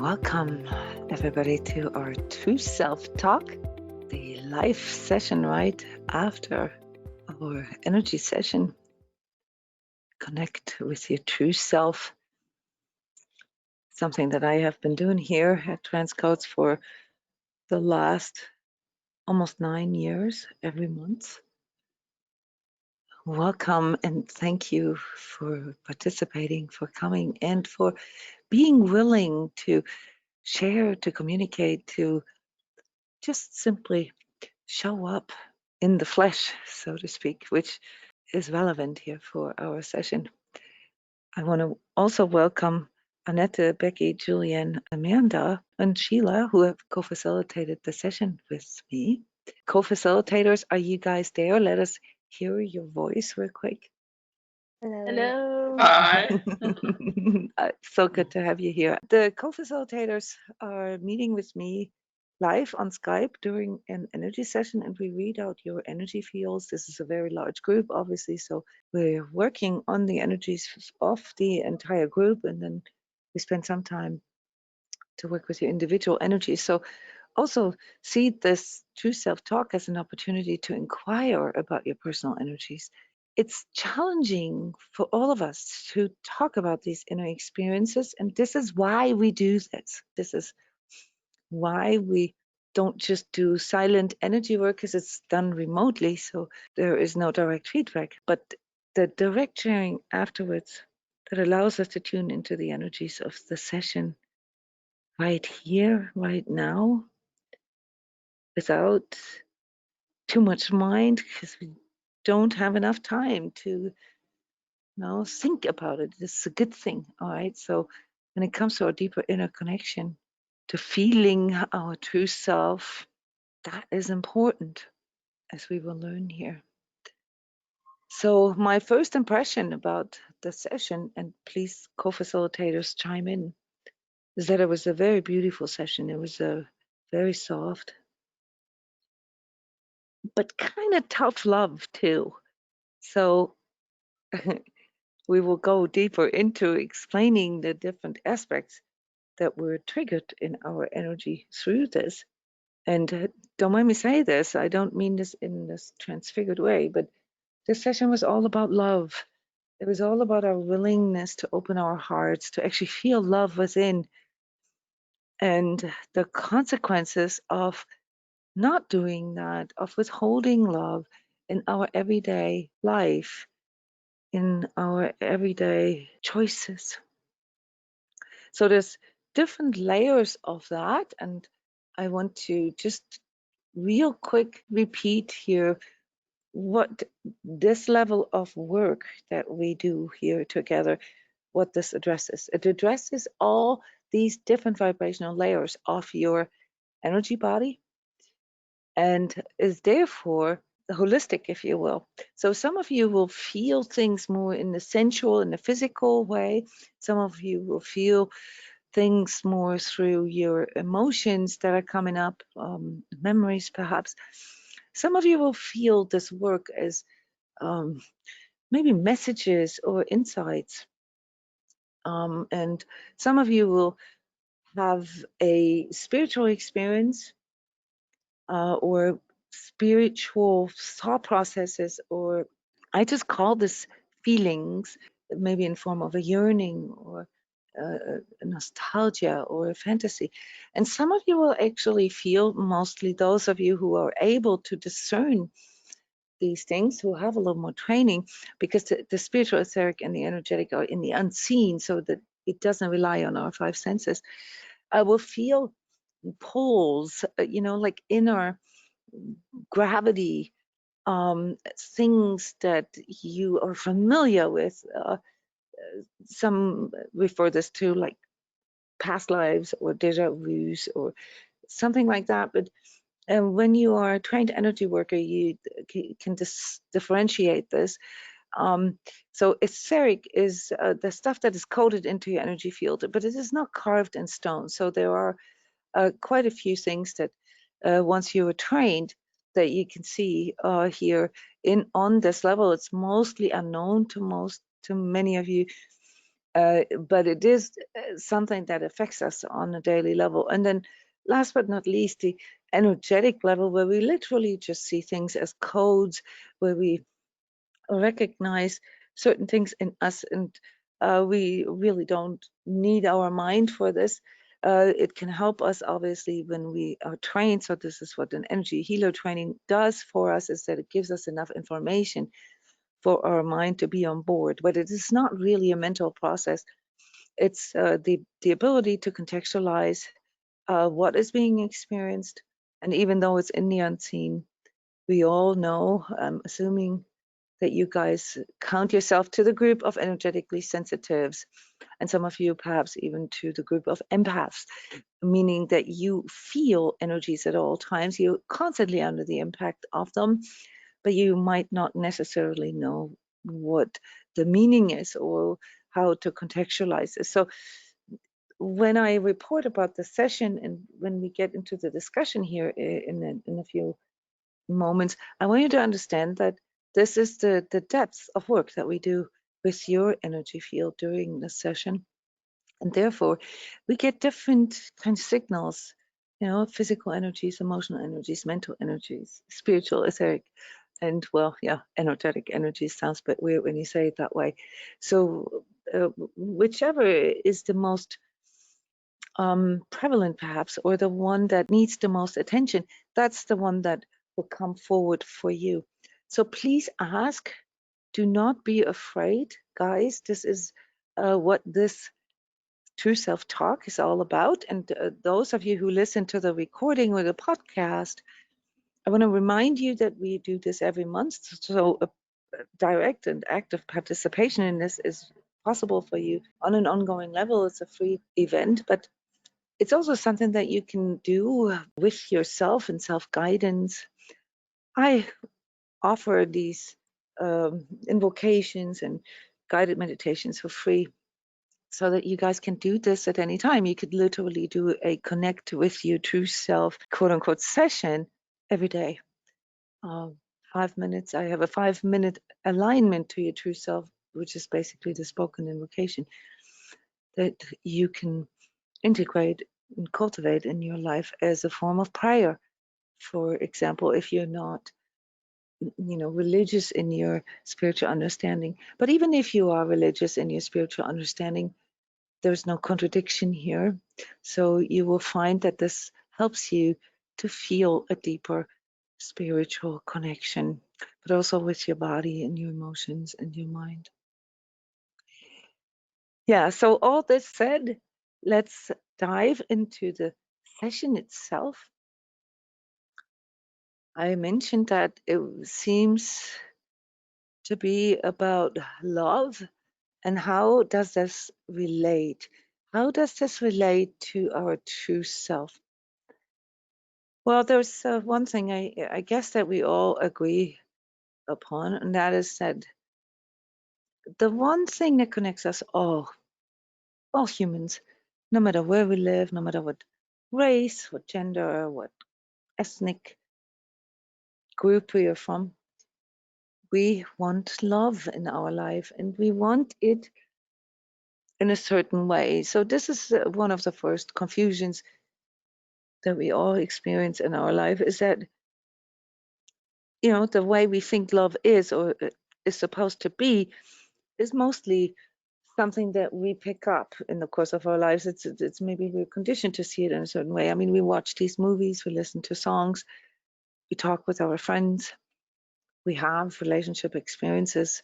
Welcome, everybody, to our True Self Talk, the live session right after our energy session. Connect with your true self, something that I have been doing here at transCODES for the last almost 9 years, every month. Welcome and thank you for participating, for coming, and for being willing to share, to communicate, to just simply show up in the flesh, so to speak, which is relevant here for our session. I want to also welcome Annette, Becky, Julian, Amanda, and Sheila, who have co-facilitated the session with me. Co-facilitators, are you guys there? Let us hear your voice real quick. Hello. Hi. So good to have you here. The co-facilitators are meeting with me live on Skype during an energy session, and we read out your energy fields. This is a very large group, obviously, so we're working on the energies of the entire group, and then we spend some time to work with your individual energies. So also see this true self-talk as an opportunity to inquire about your personal energies. It's challenging for all of us to talk about these inner experiences, and this is why we do this. This is why we don't just do silent energy work, because it's done remotely, so there is no direct feedback, but the direct sharing afterwards that allows us to tune into the energies of the session right here, right now, without too much mind, because we don't have enough time to think about it. This is a good thing. All right. So when it comes to our deeper inner connection, to feeling our true self, that is important, as we will learn here. So my first impression about the session, and please co-facilitators chime in, is that it was a very beautiful session. It was a very soft, but kind of tough love too. So we will go deeper into explaining the different aspects that were triggered in our energy through this. And don't mind me say this, I don't mean this in this transfigured way, but this session was all about love. It was all about our willingness to open our hearts, to actually feel love within, and the consequences of not doing that, of withholding love in our everyday life, in our everyday choices. So there's different layers of that, and I want to just real quick repeat here what this level of work that we do here together, what this addresses. It addresses all these different vibrational layers of your energy body and is therefore holistic, if you will. So some of you will feel things more in the sensual, in the physical way. Some of you will feel things more through your emotions that are coming up, memories perhaps. Some of you will feel this work as maybe messages or insights. And some of you will have a spiritual experience or spiritual thought processes, or I just call this feelings, maybe in form of a yearning or a nostalgia or a fantasy. And some of you will actually feel, mostly those of you who are able to discern these things, who have a little more training, because the spiritual, etheric, and the energetic are in the unseen, so that it doesn't rely on our five senses. I will feel pulls, like inner gravity, things that you are familiar with. Some refer this to like past lives or deja vus or something like that. But when you are a trained energy worker, you can differentiate this. So etheric is the stuff that is coded into your energy field, but it is not carved in stone. So there are quite a few things that once you are trained, that you can see here on this level. It's mostly unknown to many of you, but it is something that affects us on a daily level. And then last but not least, the energetic level, where we literally just see things as codes, where we recognize certain things in us, and we really don't need our mind for this. It can help us, obviously, when we are trained. So this is what an energy healer training does for us, is that it gives us enough information for our mind to be on board. But it is not really a mental process. It's the ability to contextualize what is being experienced. And even though it's in the unseen, we all know, assuming that you guys count yourself to the group of energetically sensitives, and some of you perhaps even to the group of empaths, meaning that you feel energies at all times. You're constantly under the impact of them, but you might not necessarily know what the meaning is or how to contextualize this. So when I report about the session and when we get into the discussion here in a few moments, I want you to understand that this is the depth of work that we do with your energy field during the session. And therefore, we get different kind of signals, physical energies, emotional energies, mental energies, spiritual, etheric, and well, yeah, energetic energies sounds a bit weird when you say it that way. So, whichever is the most prevalent perhaps, or the one that needs the most attention, that's the one that will come forward for you. So please ask, do not be afraid, guys. This is what this true self talk is all about. And those of you who listen to the recording or the podcast, I want to remind you that we do this every month. So a direct and active participation in this is possible for you on an ongoing level. It's a free event, but it's also something that you can do with yourself and self-guidance. I offer these invocations and guided meditations for free so that you guys can do this at any time. You could literally do a connect with your true self, quote unquote, session every day. 5 minutes. I have a 5 minute alignment to your true self, which is basically the spoken invocation that you can integrate and cultivate in your life as a form of prayer. For example, if you're not, religious in your spiritual understanding, but even if you are religious in your spiritual understanding, there's no contradiction here. So you will find that this helps you to feel a deeper spiritual connection, but also with your body and your emotions and your mind. Yeah, so all this said, let's dive into the session itself. I mentioned that it seems to be about love, and how does this relate? How does this relate to our true self? Well, there's one thing I guess that we all agree upon, and that is that the one thing that connects us all humans, no matter where we live, no matter what race, what gender, what ethnic group we are from, we want love in our life, and we want it in a certain way. So this is one of the first confusions that we all experience in our life, is that the way we think love is, or is supposed to be, is mostly something that we pick up in the course of our lives. It's maybe we're conditioned to see it in a certain way. I mean, we watch these movies, we listen to songs, we talk with our friends, we have relationship experiences,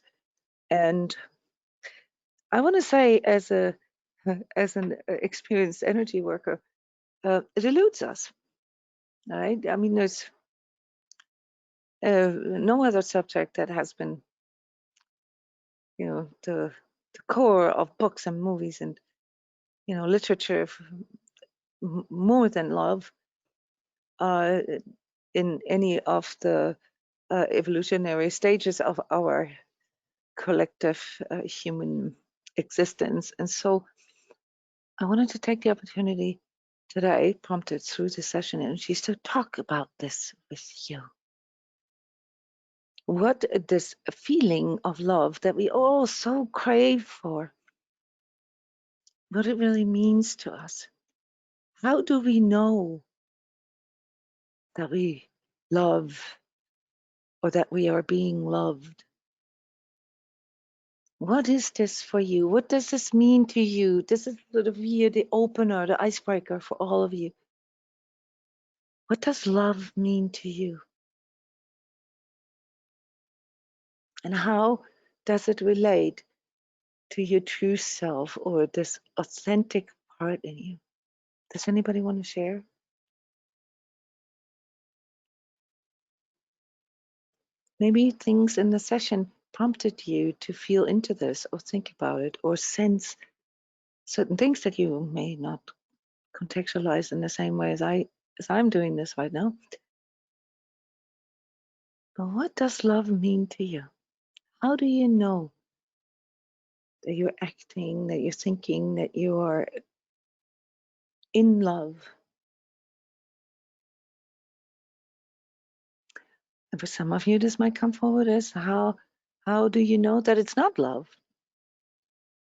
and I want to say, as a as an experienced energy worker, it eludes us, right? I mean, there's no other subject that has been, the core of books and movies and, literature, more than love, uh, in any of the evolutionary stages of our collective human existence. And so I wanted to take the opportunity today, prompted through the session energies, to talk about this with you. What this feeling of love that we all so crave for, what it really means to us. How do we know that we love or that we are being loved? What is this for you? What does this mean to you? This is sort of here the opener, the icebreaker for all of you. What does love mean to you? And how does it relate to your true self or this authentic part in you? Does anybody want to share? Maybe things in the session prompted you to feel into this or think about it or sense certain things that you may not contextualize in the same way as I'm doing this right now. But what does love mean to you? How do you know that you're acting, that you're thinking, that you are in love? And for some of you, this might come forward as how do you know that it's not love?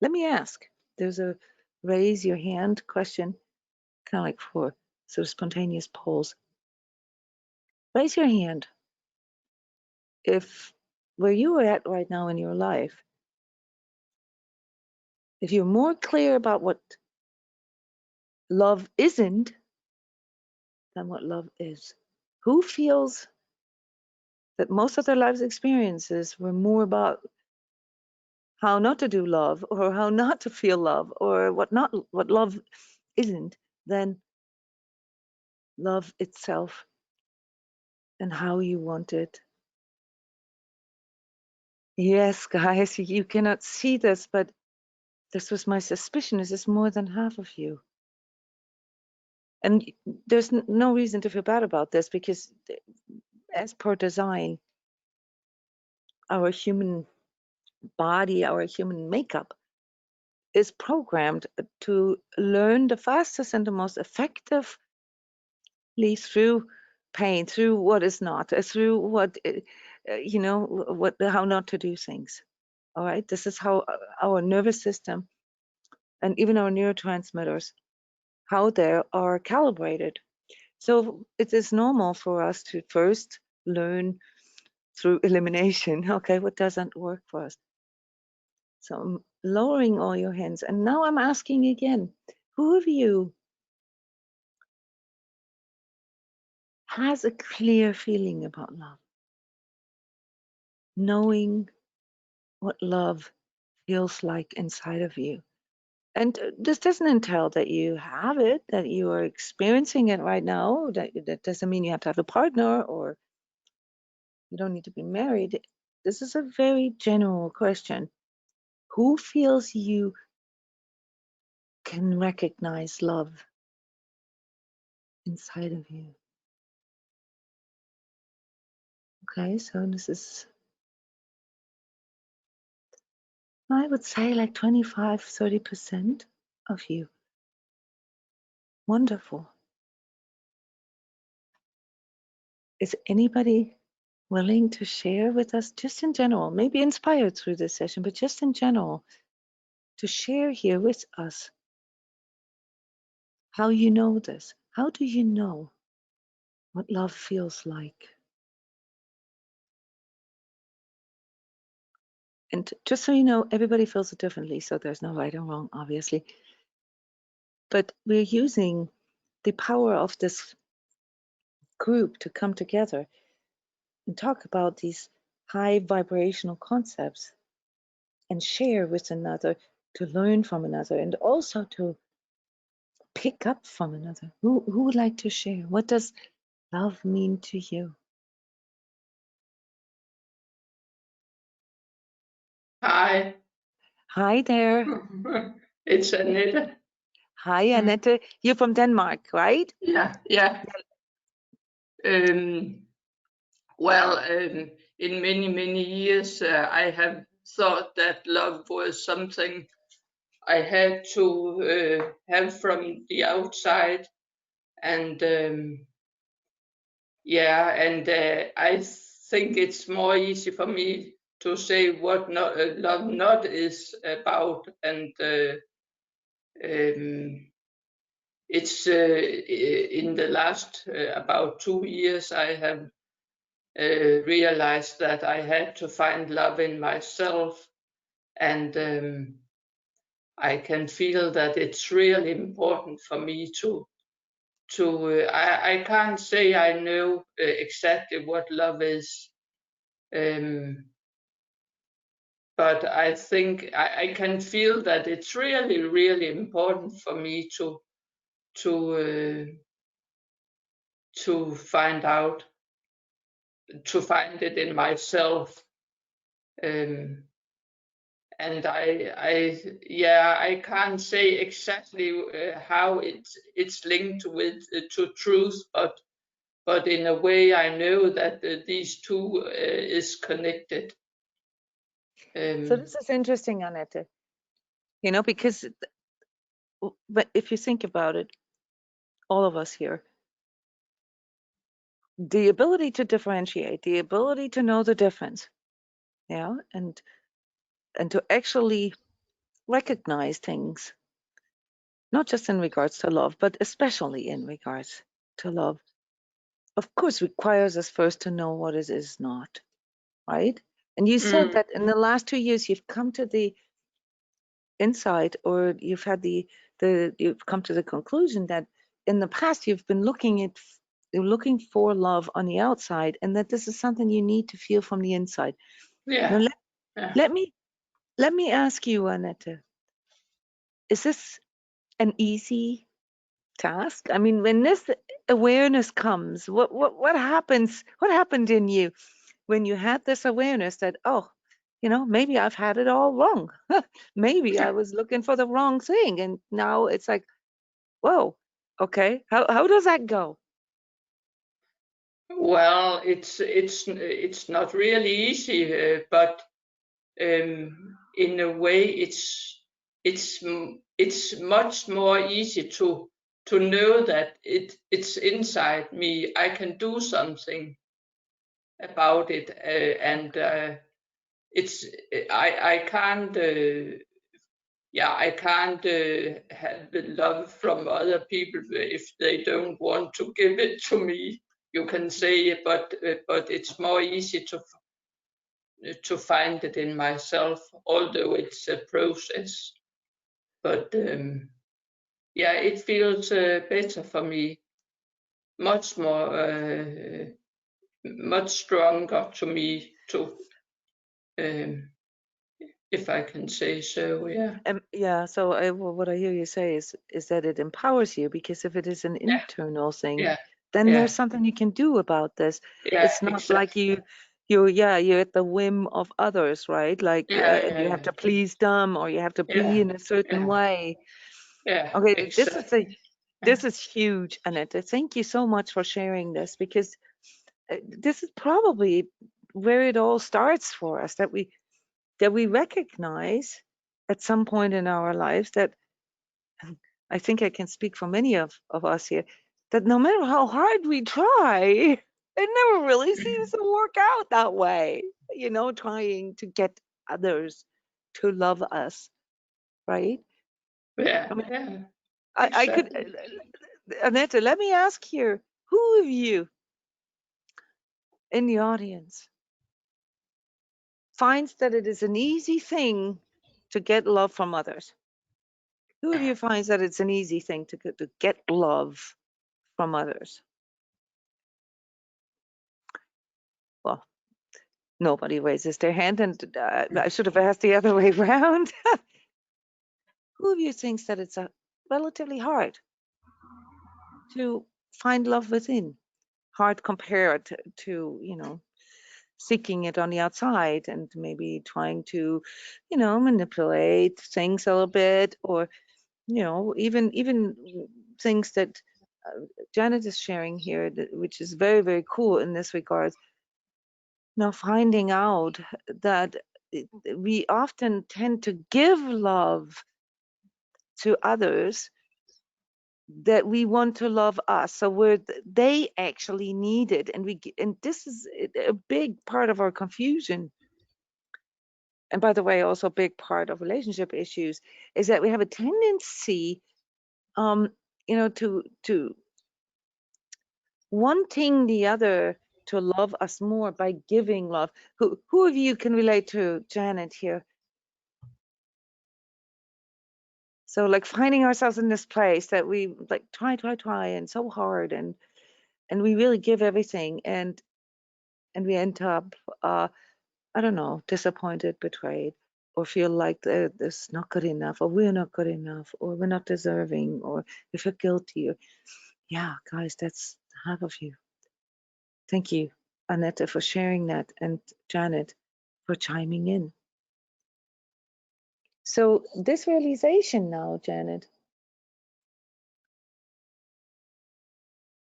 Let me ask. There's a raise your hand question, kind of like for sort of spontaneous polls. Raise your hand if where you are at right now in your life, if you're more clear about what love isn't than what love is. Who feels that most of their life's experiences were more about how not to do love or how not to feel love or what love isn't than love itself and how you want it? Yes, guys, you cannot see this, but this was my suspicion. This is more than half of you. And there's no reason to feel bad about this because as per design, our human body, our human makeup is programmed to learn the fastest and the most effectively through pain, through what is not, through what, how not to do things. All right. This is how our nervous system and even our neurotransmitters, how they are calibrated. So it is normal for us to first learn through elimination. Okay, what doesn't work for us? So I'm lowering all your hands. And now I'm asking again, who of you has a clear feeling about love? Knowing what love feels like inside of you. And this doesn't entail that you have it, that you are experiencing it right now. That doesn't mean you have to have a partner or you don't need to be married. This is a very general question. Who feels you can recognize love inside of you? Okay, so this is, I would say, like 25, 30% of you. Wonderful. Is anybody willing to share with us, just in general, maybe inspired through this session, but just in general, to share here with us how you know this? How do you know what love feels like? And just so you know, everybody feels it differently, so there's no right or wrong, obviously. But we're using the power of this group to come together and talk about these high vibrational concepts and share with another, to learn from another, and also to pick up from another. Who would like to share? What does love mean to you? Hi. Hi there. It's Annette. Hi, Annette. You're from Denmark, right? Yeah. In many years, I have thought that love was something I had to have from the outside, and I think it's more easy for me to say what love not is about, and It's in the last about 2 years I have realized that I had to find love in myself, and I can feel that it's really important for me to I can't say I know exactly what love is, but I think I can feel that it's really, really important for me to to find out, to find it in myself. Um, and yeah, I can't say exactly how it's linked with to truth, but in a way I know that these two is connected. So this is interesting, Annette. You know, because but if you think about it, all of us here, the ability to differentiate, the ability to know the difference, yeah, and to actually recognize things, not just in regards to love, but especially in regards to love, of course, requires us first to know what it is not, right? And you said that in the last 2 years, you've come to the insight, or you've had you've come to the conclusion that in the past you've been looking for love on the outside, and that this is something you need to feel from the inside. Yeah. Now Yeah. let me ask you, Annette, is this an easy task? I mean, when this awareness comes, what happens? What happened in you when you had this awareness that, oh, you know, maybe I've had it all wrong. Maybe I was looking for the wrong thing, and now it's like, whoa, okay, how does that go? Well, it's not really easy, but in a way, it's much more easy to know that it's inside me. I can do something about it, and it's I can't. Yeah, I can't have the love from other people if they don't want to give it to me. You can say, but it's more easy to find it in myself, although it's a process. But yeah, it feels better for me, much more, much stronger to me, to um, if I can say so. Yeah, Yeah, so what I hear you say is that it empowers you, because if it is an yeah, internal thing, yeah, then yeah, there's something you can do about this. yeah, It's not like exactly. you're at the whim of others, right? Like Yeah, and you have yeah, to please them, or you have to be yeah, in a certain yeah, way. yeah, Okay, exactly. this is huge, Annette. Thank you so much for sharing this, because this is probably where it all starts for us, that we recognize at some point in our lives that, I think I can speak for many of us here, that no matter how hard we try, it never really seems to work out that way. You know, trying to get others to love us, right? Yeah, I mean, yeah, I could, exactly. Annette, let me ask here, who of you in the audience finds that it is an easy thing to get love from others? Who of you finds that it's an easy thing to get love from others? Well, nobody raises their hand, and I should have asked the other way around. Who of you thinks that it's relatively hard to find love within? Hard compared to, you know, seeking it on the outside, and maybe trying to, you know, manipulate things a little bit, or, you know, even things that Janet is sharing here, which is very, very cool in this regard. Now, finding out that we often tend to give love to others that we want to love us, so where they actually need it, and and this is a big part of our confusion, and by the way, also a big part of relationship issues is that we have a tendency, to wanting the other to love us more by giving love. Who of you can relate to Janet here? So like finding ourselves in this place that we like try and so hard, and we really give everything, and we end up I don't know, disappointed, betrayed, or feel like this not good enough, or we're not good enough, or we're not deserving, or we feel guilty. Or, yeah, guys, that's half of you. Thank you, Annette, for sharing that, and Janet for chiming in. So this realization now, Janet,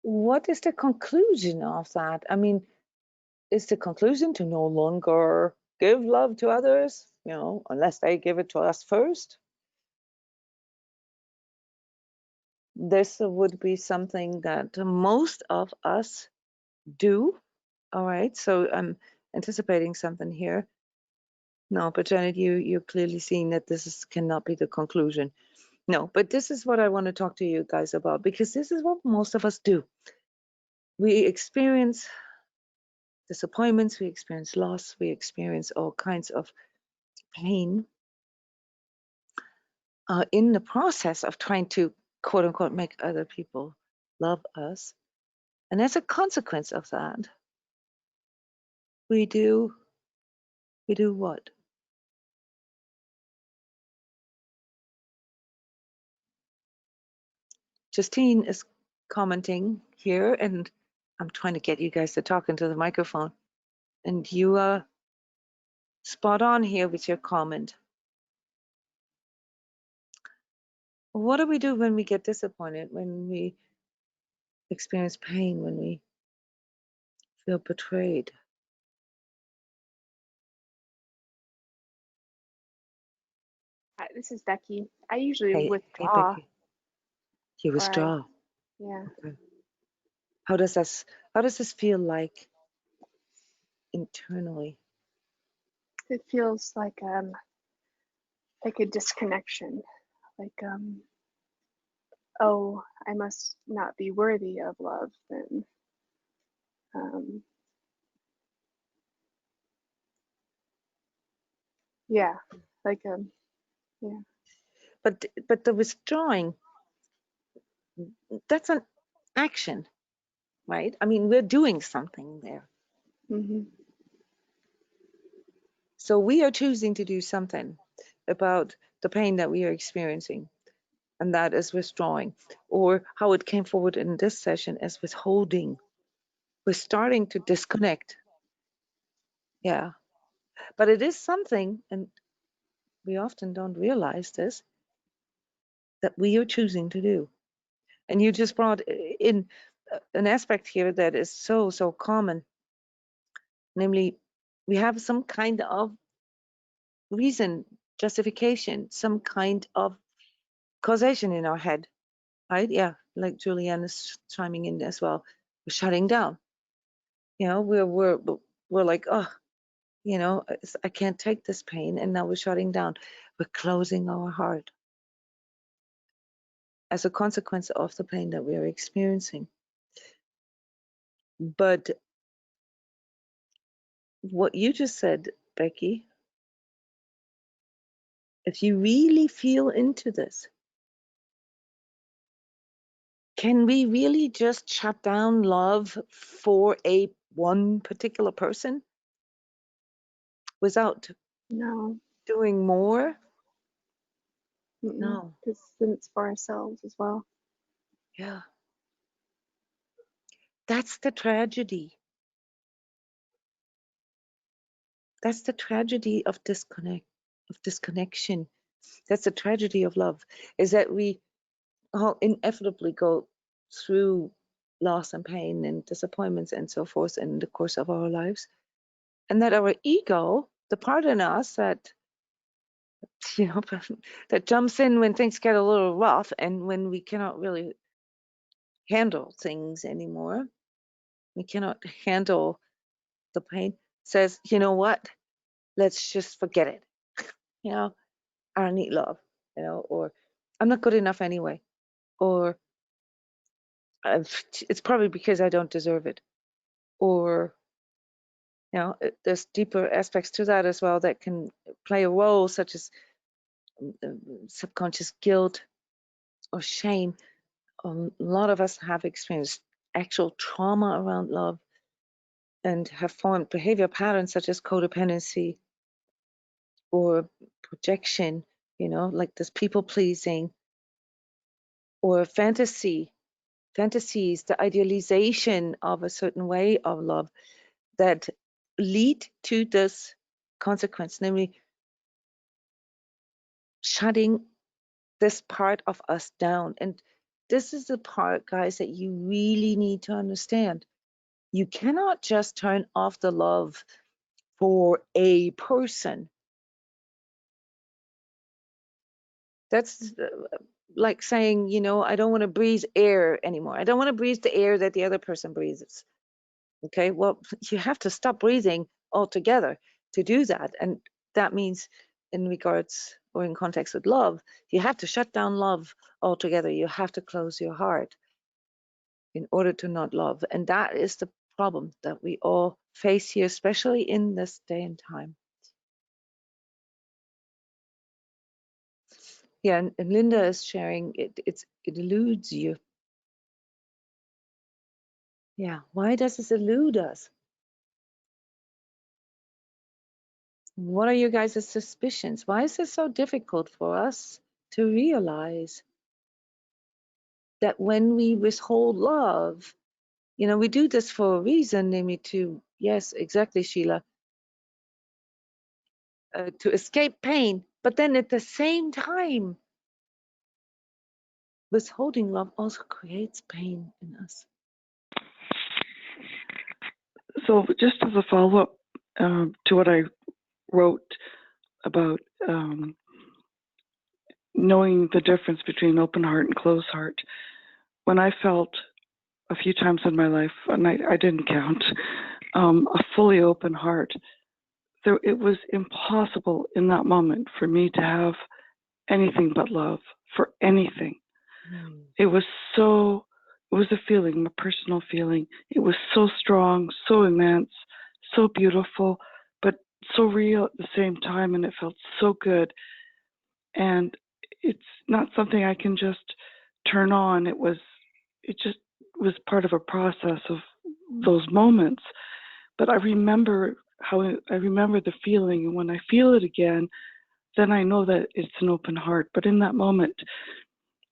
what is the conclusion of that? I mean, is the conclusion to no longer give love to others, unless they give it to us first? This would be something that most of us do. All right, so I'm anticipating something here. No, but Janet, you're clearly seeing that cannot be the conclusion. No, but this is what I want to talk to you guys about, because this is what most of us do. We experience disappointments, we experience loss, we experience all kinds of pain in the process of trying to, quote unquote, make other people love us. And as a consequence of that, we do what? Justine is commenting here, and I'm trying to get you guys to talk into the microphone. And you are spot on here with your comment. What do we do when we get disappointed, when we experience pain, when we feel betrayed? Hi, this is Becky. I usually Hey, withdraw. Becky. You withdraw. Yeah. Okay. How does this feel like internally? It feels like a disconnection. Like oh, I must not be worthy of love then. Yeah. Like yeah. But the withdrawing, that's an action, right? I mean, we're doing something there. Mm-hmm. So we are choosing to do something about the pain that we are experiencing, and that is withdrawing, or how it came forward in this session as withholding. We're starting to disconnect. Yeah. But it is something, and we often don't realize this, that we are choosing to do. And you just brought in an aspect here that is so, so common. Namely, we have some kind of reason, justification, some kind of causation in our head, right? Yeah, like Julianne is chiming in as well. We're shutting down. We're like, oh, I can't take this pain, and now we're shutting down. We're closing our heart as a consequence of the pain that we are experiencing. But what you just said, Becky, if you really feel into this, can we really just shut down love for one particular person without No. doing more? No. Because then it's for ourselves as well. Yeah. That's the tragedy. That's the tragedy of disconnection. That's the tragedy of love, is that we all inevitably go through loss and pain and disappointments and so forth in the course of our lives. And that our ego, the part in us that, that jumps in when things get a little rough and when we cannot really handle things anymore, we cannot handle the pain, says, you know what? let's just forget it. You know, I don't need love, you know, or I'm not good enough anyway, or it's probably because I don't deserve it, or you know, there's deeper aspects to that as well that can play a role, such as subconscious guilt or shame. A lot of us have experienced actual trauma around love and have formed behavior patterns such as codependency or projection, you know, like this people pleasing or fantasies, the idealization of a certain way of love that lead to this consequence, namely shutting this part of us down. And this is the part, guys, that you really need to understand. You cannot just turn off the love for a person. That's like saying, you know, I don't want to breathe air anymore. I don't want to breathe the air that the other person breathes. Okay, well, you have to stop breathing altogether to do that. And that means, in regards or in context with love, you have to shut down love altogether. You have to close your heart in order to not love. And that is the problem that we all face here, especially in this day and time. Yeah, and Linda is sharing it eludes you. Yeah, why does this elude us? What are you guys' suspicions? Why is it so difficult for us to realize that when we withhold love, you know, we do this for a reason, namely to, yes, exactly, Sheila, to escape pain, but then at the same time, withholding love also creates pain in us. So just as a follow-up to what I wrote about knowing the difference between open heart and closed heart, when I felt a few times in my life, and I didn't count, a fully open heart, it was impossible in that moment for me to have anything but love for anything. It was a feeling, a personal feeling. It was so strong, so immense, so beautiful, but so real at the same time, and it felt so good. And it's not something I can just turn on. It just was part of a process of those moments. But I remember the feeling, and when I feel it again, then I know that it's an open heart. But in that moment,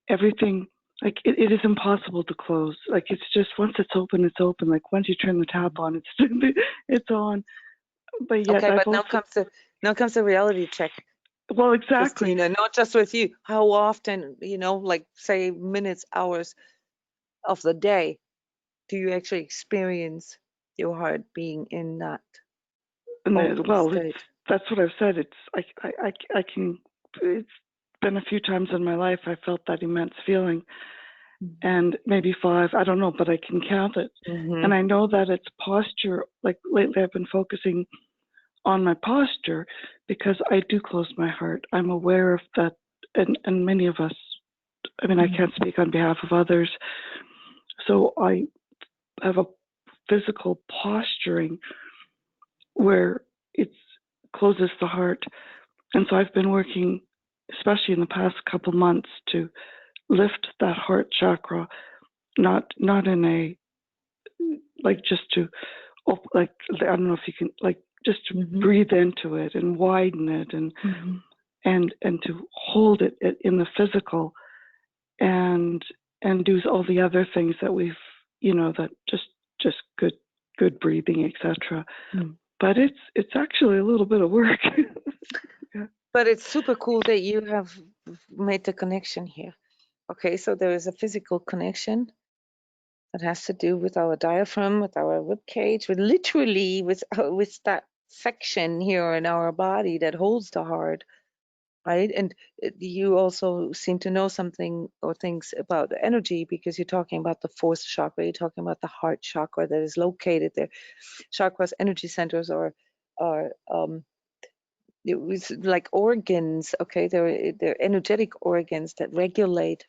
everything, like it is impossible to close. Like it's just, once it's open, it's open. Like once you turn the tap on, it's on. But yet, Okay, but now comes the reality check. Well, exactly. Christina, not just with you. How often, you know, like say minutes, hours of the day, do you actually experience your heart being in that open state? That's what I've said. It's I can. It's been a few times in my life I felt that immense feeling, and maybe 5. I don't know, but I can count it, and I know that it's posture. Like lately, I've been focusing on my posture because I do close my heart. I'm aware of that, and many of us. I mean, I can't speak on behalf of others, so I have a physical posturing where it closes the heart. And so I've been working, especially in the past couple months, to lift that heart chakra, not in a, like just to, like, I don't know if you can, like, just to breathe into it and widen it and to hold it in the physical and do all the other things that we've, you know, that just good breathing, etc. But it's actually a little bit of work. Yeah. But it's super cool that you have made the connection here. Okay, so there is a physical connection that has to do with our diaphragm, with our rib cage, with literally with that section here in our body that holds the heart, right? And you also seem to know something or things about the energy because you're talking about the fourth chakra. You're talking about the heart chakra that is located there. Chakras, energy centers, are it was like organs, okay? They're energetic organs that regulate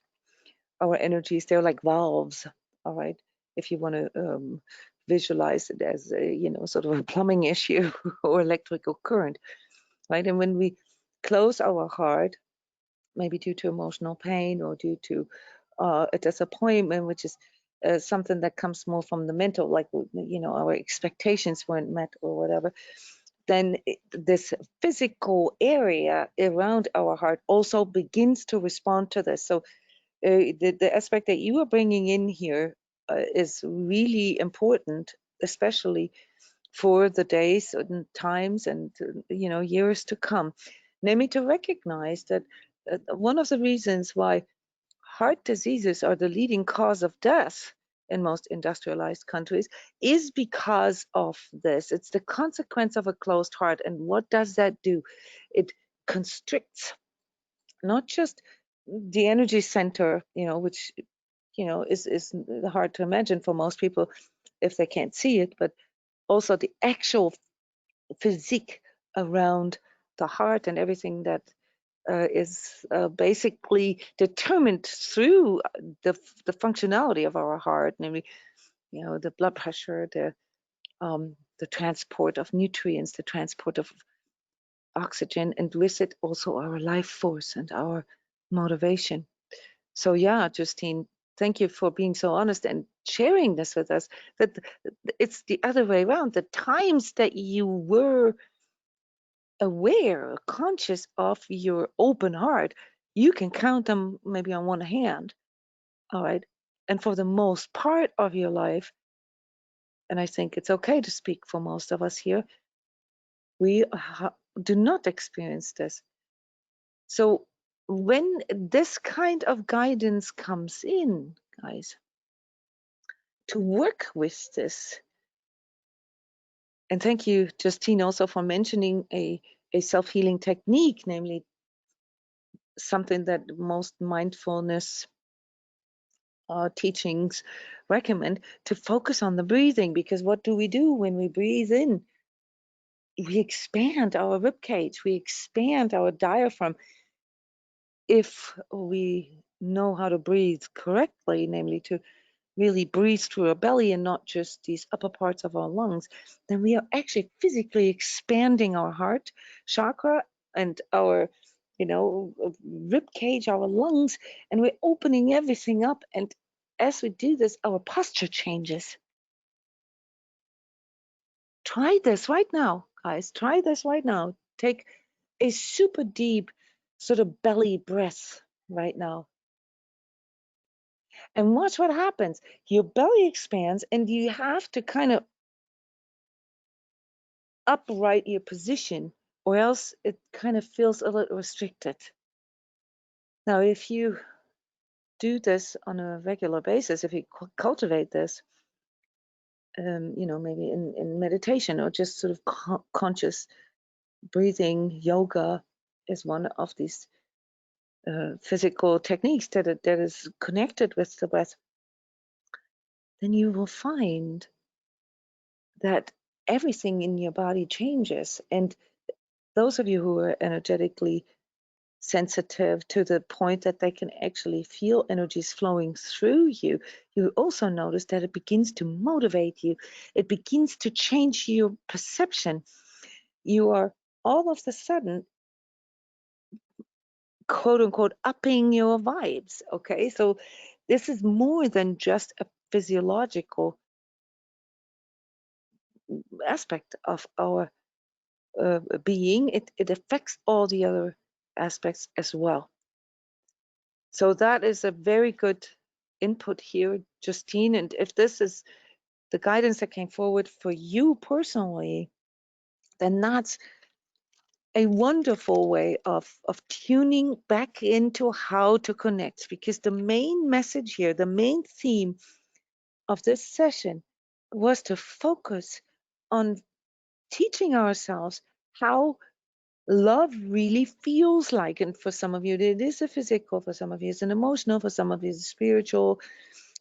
our energies. They're like valves, all right? If you want to visualize it as a, sort of a plumbing issue or electrical current, right? And when we close our heart, maybe due to emotional pain or due to a disappointment, which is something that comes more from the mental, like, our expectations weren't met or whatever, then this physical area around our heart also begins to respond to this. So the aspect that you are bringing in here is really important, especially for the days and times and years to come. Namely, to recognize that one of the reasons why heart diseases are the leading cause of death in most industrialized countries is because of this. It's the consequence of a closed heart. And what does that do? It constricts not just the energy center, which is hard to imagine for most people if they can't see it, but also the actual physique around the heart and everything that is basically determined through the functionality of our heart, namely, the blood pressure, the transport of nutrients, the transport of oxygen, and with it also our life force and our motivation. So yeah, Justine, thank you for being so honest and sharing this with us, that it's the other way around. The times that you were aware, conscious of your open heart, you can count them maybe on one hand. All right. And for the most part of your life, and I think it's okay to speak for most of us here, we do not experience this. So when this kind of guidance comes in, guys, to work with this, and thank you, Justine, also for mentioning a self-healing technique, namely something that most mindfulness teachings recommend, to focus on the breathing. Because what do we do when we breathe in? We expand our rib cage, we expand our diaphragm. If we know how to breathe correctly, namely to really breathe through our belly and not just these upper parts of our lungs, then we are actually physically expanding our heart chakra and our rib cage, our lungs, and we're opening everything up. And as we do this, our posture changes. Try this right now, guys. Try this right now. Take a super deep sort of belly breath right now. And watch what happens. Your belly expands, and you have to kind of upright your position, or else it kind of feels a little restricted. Now, if you do this on a regular basis, if you cultivate this, maybe in meditation or just sort of conscious breathing, yoga is one of these physical techniques that is connected with the breath, then you will find that everything in your body changes. And those of you who are energetically sensitive to the point that they can actually feel energies flowing through you, you also notice that it begins to motivate you. It begins to change your perception. You are all of a sudden, quote unquote, upping your vibes. Okay, so this is more than just a physiological aspect of our being. It affects all the other aspects as well. So that is a very good input here, Justine. And if this is the guidance that came forward for you personally, then that's a wonderful way of tuning back into how to connect. Because the main message here, the main theme of this session was to focus on teaching ourselves how love really feels like. And for some of you, it is a physical, for some of you, it's an emotional, for some of you, it's spiritual,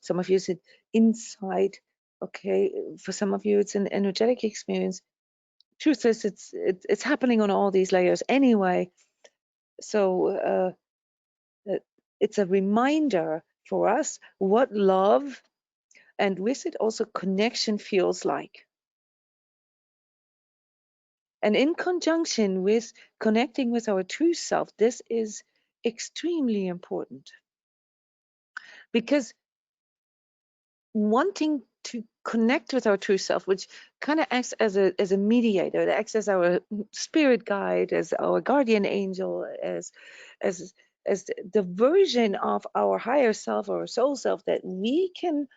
some of you, it's an insight. Okay, for some of you, it's an energetic experience. truth is, it's happening on all these layers anyway. So it's a reminder for us what love, and with it also connection, feels like. And in conjunction with connecting with our true self, this is extremely important, because wanting to connect with our true self, which kind of acts as a mediator, it acts as our spirit guide, as our guardian angel, as the version of our higher self or soul self that we can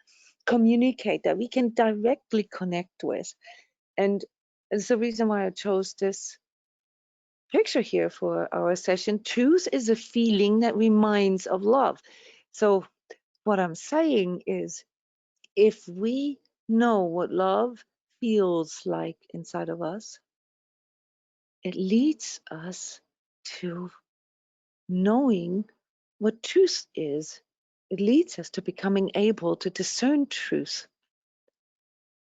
communicate, that we can directly connect with. And it's the reason why I chose this picture here for our session. Truth is a feeling that reminds of love. So what I'm saying is, if we know what love feels like inside of us, it leads us to knowing what truth is. It leads us to becoming able to discern truth.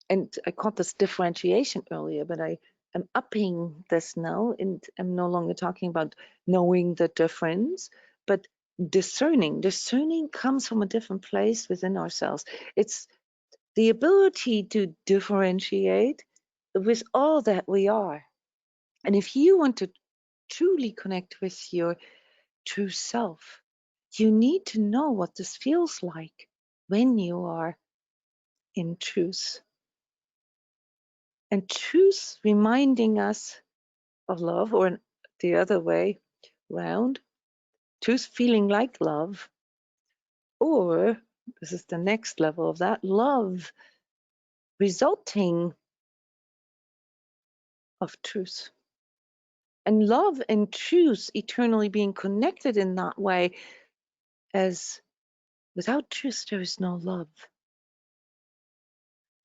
And I called this differentiation earlier, but I am upping this now, and I'm no longer talking about knowing the difference, but discerning. Discerning comes from a different place within ourselves. It's the ability to differentiate with all that we are. And if you want to truly connect with your true self, you need to know what this feels like when you are in truth. And truth reminding us of love, or the other way round, truth feeling like love, or this is the next level of that, love resulting of truth. And love and truth eternally being connected in that way, as without truth there is no love.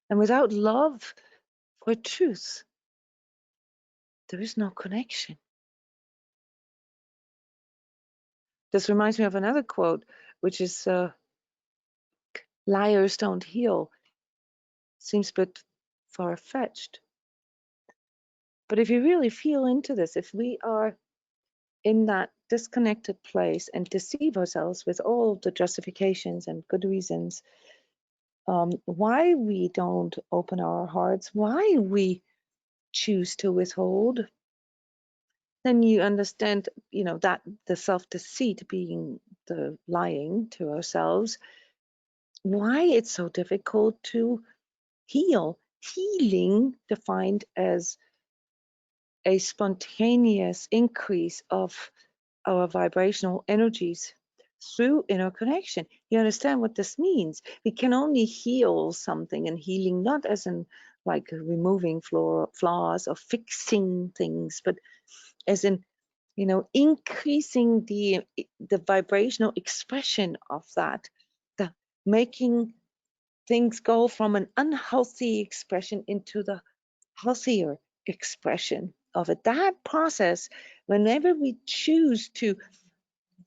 And without love for truth, there is no connection. This reminds me of another quote, which is, liars don't heal. Seems a bit far-fetched. But if you really feel into this, if we are in that disconnected place and deceive ourselves with all the justifications and good reasons why we don't open our hearts, why we choose to withhold, then you understand, that the self-deceit being the lying to ourselves, why it's so difficult to heal. Healing defined as a spontaneous increase of our vibrational energies through inner connection. You understand what this means? We can only heal something, and healing not as in like removing flaws or fixing things, but as in, increasing the vibrational expression of that, the making things go from an unhealthy expression into the healthier expression of it. That process, whenever we choose to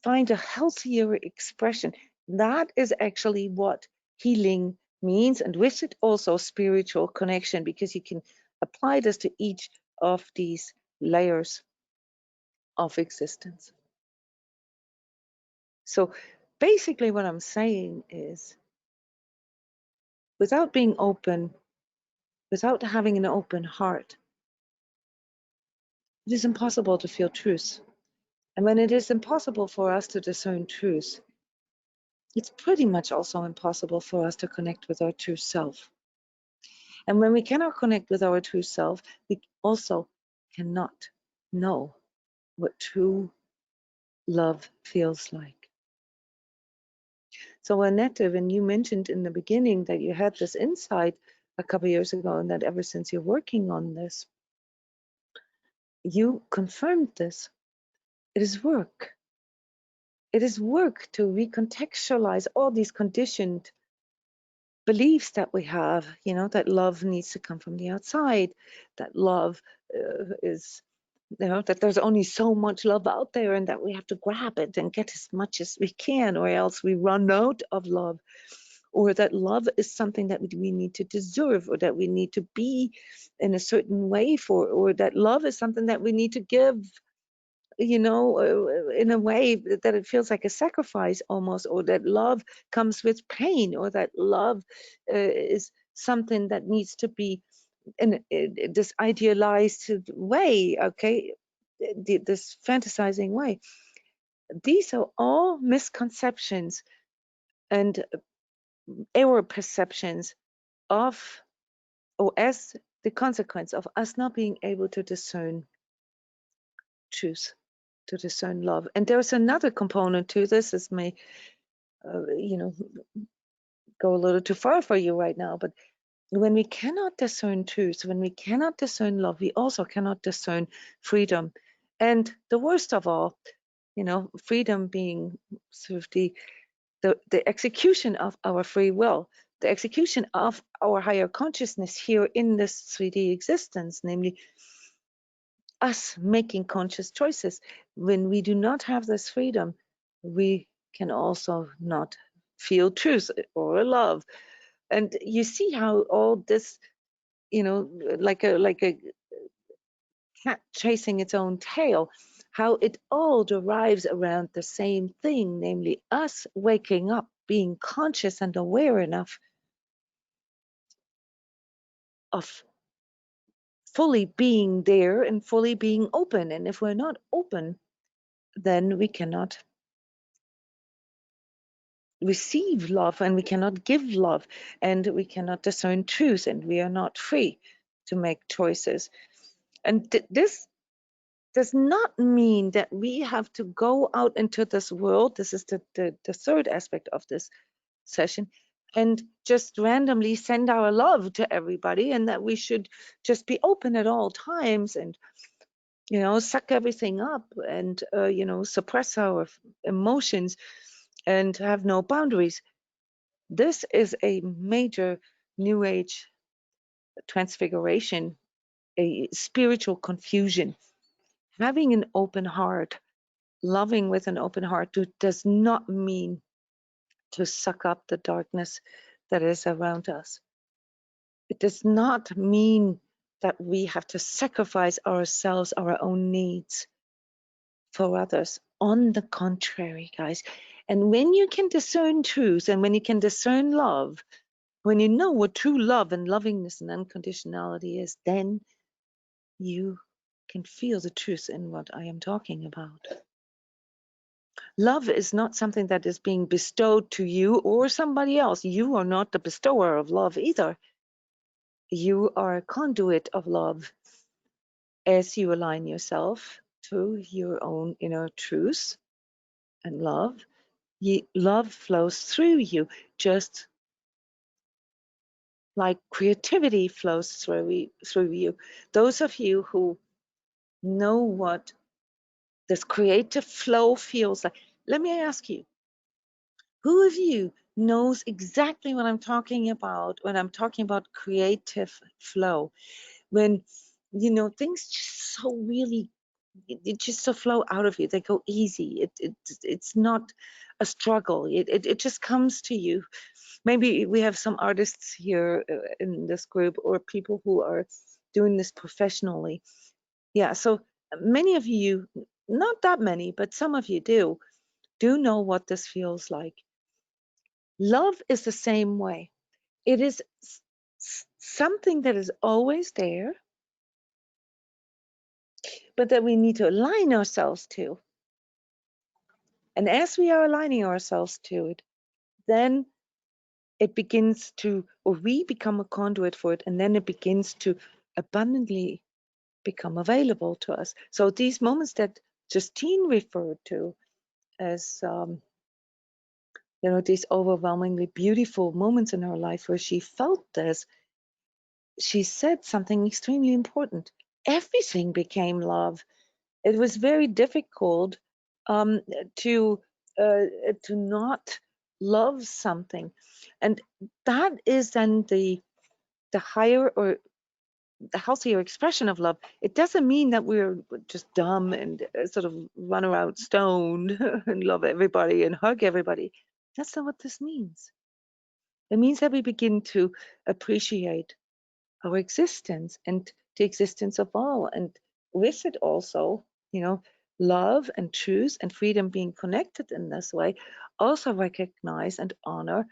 find a healthier expression, that is actually what healing means, and with it also spiritual connection, because you can apply this to each of these layers of existence. So basically what I'm saying is, without being open, without having an open heart, it is impossible to feel truth. And when it is impossible for us to discern truth, it's pretty much also impossible for us to connect with our true self. And when we cannot connect with our true self, we also cannot know what true love feels like. So Annette, when you mentioned in the beginning that you had this insight a couple of years ago, and that ever since you're working on this, you confirmed this. It is work. It is work to recontextualize all these conditioned beliefs that we have, that love needs to come from the outside, that love is, that there's only so much love out there, and that we have to grab it and get as much as we can, or else we run out of love. or that love is something that we need to deserve, or that we need to be in a certain way for, or that love is something that we need to give, in a way that it feels like a sacrifice almost, or that love comes with pain, or that love is something that needs to be in this idealized way, okay, this fantasizing way. These are all misconceptions and error perceptions of, or as the consequence of us not being able to discern truth, to discern love. And there's another component to this. This may, go a little too far for you right now, but when we cannot discern truth, when we cannot discern love, we also cannot discern freedom. And the worst of all, freedom being sort of the execution of our free will, the execution of our higher consciousness here in this 3D existence, namely us making conscious choices. When we do not have this freedom, we can also not feel truth or love. And you see how all this, like a cat chasing its own tail, how it all derives around the same thing, namely us waking up, being conscious and aware enough of fully being there and fully being open. And if we're not open, then we cannot receive love, and we cannot give love, and we cannot discern truth, and we are not free to make choices. And this does not mean that we have to go out into this world. This is the third aspect of this session, and just randomly send our love to everybody, and that we should just be open at all times and suck everything up and suppress our emotions and have no boundaries. This is a major new age transfiguration, a spiritual confusion. Having an open heart, loving with an open heart, does not mean to suck up the darkness that is around us. It does not mean that we have to sacrifice ourselves, our own needs for others. On the contrary, guys. And when you can discern truth, and when you can discern love, when you know what true love and lovingness and unconditionality is, then you can feel the truth in what I am talking about. Love is not something that is being bestowed to you or somebody else. You are not the bestower of love either. You are a conduit of love as you align yourself to your own inner truth and love. Love flows through you, just like creativity flows through you. Those of you who know what this creative flow feels like, let me ask you, who of you knows exactly what I'm talking about when I'm talking about creative flow? When things just so really, it just so flow out of you, they go easy. It's not a struggle. It just comes to you. Maybe we have some artists here in this group, or people who are doing this professionally. Yeah, so many of you, not that many, but some of you do know what this feels like. Love is the same way. It is something that is always there, but that we need to align ourselves to. And as we are aligning ourselves to it, then it begins to, or we become a conduit for it, and then it begins to abundantly become available to us. So these moments that Justine referred to as, these overwhelmingly beautiful moments in her life where she felt this, she said something extremely important. Everything became love. It was very difficult to not love something, and that is then the higher or the healthier expression of love. It doesn't mean that we're just dumb and sort of run around stoned and love everybody and hug everybody. That's not what this means. It means that we begin to appreciate our existence and the existence of all. And with it also, love and truth and freedom being connected in this way, also recognize and honor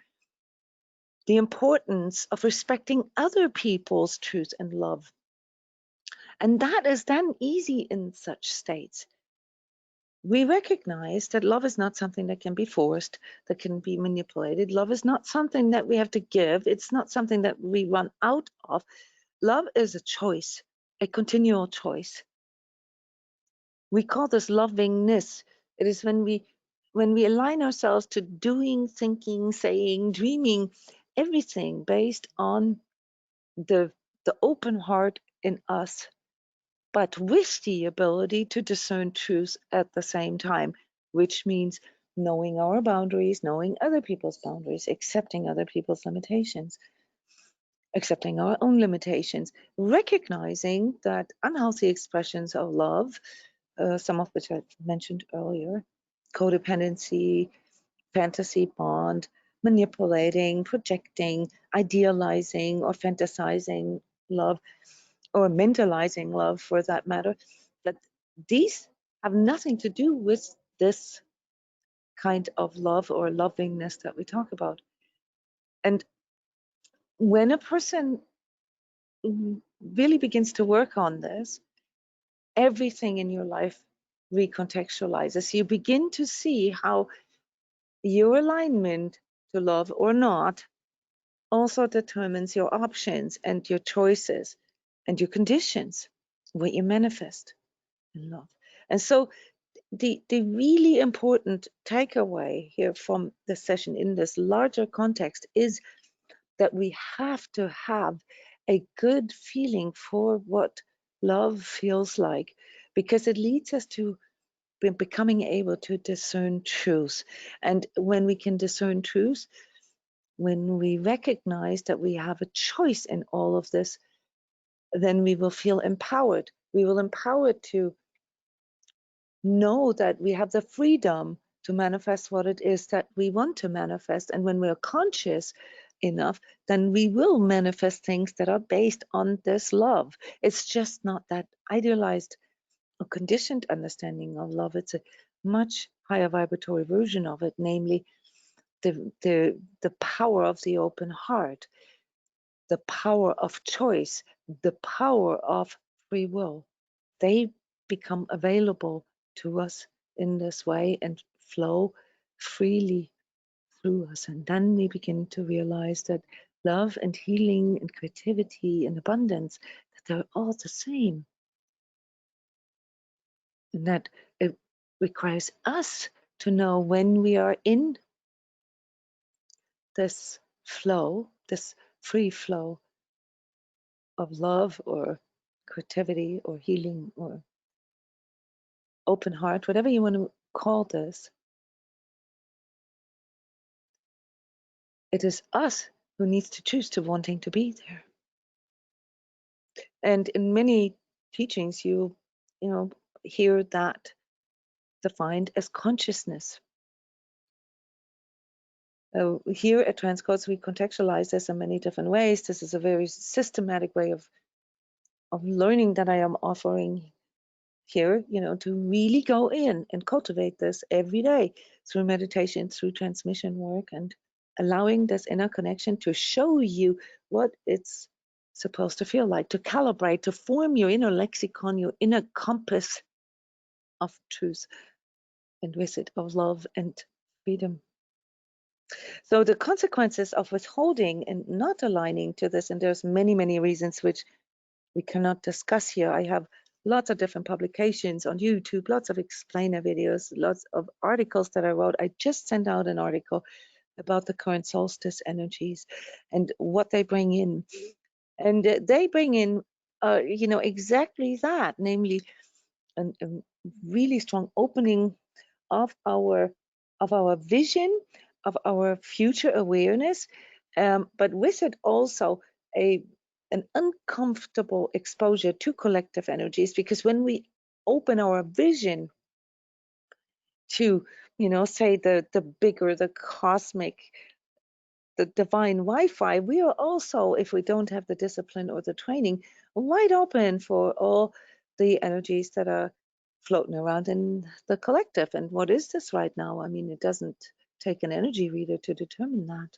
the importance of respecting other people's truth and love. And that is then easy in such states. We recognize that love is not something that can be forced, that can be manipulated. Love is not something that we have to give. It's not something that we run out of. Love is a choice, a continual choice. We call this lovingness. It is when we align ourselves to doing, thinking, saying, dreaming, everything based on the open heart in us, but with the ability to discern truth at the same time, which means knowing our boundaries, knowing other people's boundaries, accepting other people's limitations, accepting our own limitations, recognizing that unhealthy expressions of love, some of which I mentioned earlier, codependency, fantasy bond, manipulating, projecting, idealizing, or fantasizing love, or mentalizing love for that matter, that these have nothing to do with this kind of love or lovingness that we talk about. And when a person really begins to work on this, everything in your life recontextualizes. You begin to see how your alignment to love or not also determines your options and your choices and your conditions, what you manifest in love. And so the really important takeaway here from the session in this larger context is that we have to have a good feeling for what love feels like, because it leads us to becoming able to discern truth. And when we can discern truth, when we recognize that we have a choice in all of this, then we will feel empowered. We will empower to know that we have the freedom to manifest what it is that we want to manifest. And when we're conscious enough, then we will manifest things that are based on this love. It's just not that idealized or conditioned understanding of love. It's a much higher vibratory version of it, namely the power of the open heart, the power of choice, the power of free will. They become available to us in this way and flow freely through us. And then we begin to realize that love and healing and creativity and abundance, that they're all the same. And that it requires us to know when we are in this flow, this free flow of love or creativity or healing or open heart, whatever you want to call this. It is us who needs to choose to wanting to be there. And in many teachings, you hear that defined as consciousness. Here at transCODES, we contextualize this in many different ways. This is a very systematic way of learning that I am offering here, to really go in and cultivate this every day through meditation, through transmission work, and allowing this inner connection to show you what it's supposed to feel like, to calibrate, to form your inner lexicon, your inner compass of truth, and with it of love and freedom. So the consequences of withholding and not aligning to this, and there's many, many reasons which we cannot discuss here. I have lots of different publications on YouTube, lots of explainer videos, lots of articles that I wrote. I just sent out an article about the current solstice energies and what they bring in. And they bring in, exactly that, namely a really strong opening of our vision, of our future awareness, but with it also an uncomfortable exposure to collective energies, because when we open our vision to, say the bigger, the cosmic the divine Wi-Fi, we are also, if we don't have the discipline or the training, wide open for all the energies that are floating around in the collective. And what is this right now? I mean, it doesn't take an energy reader to determine that.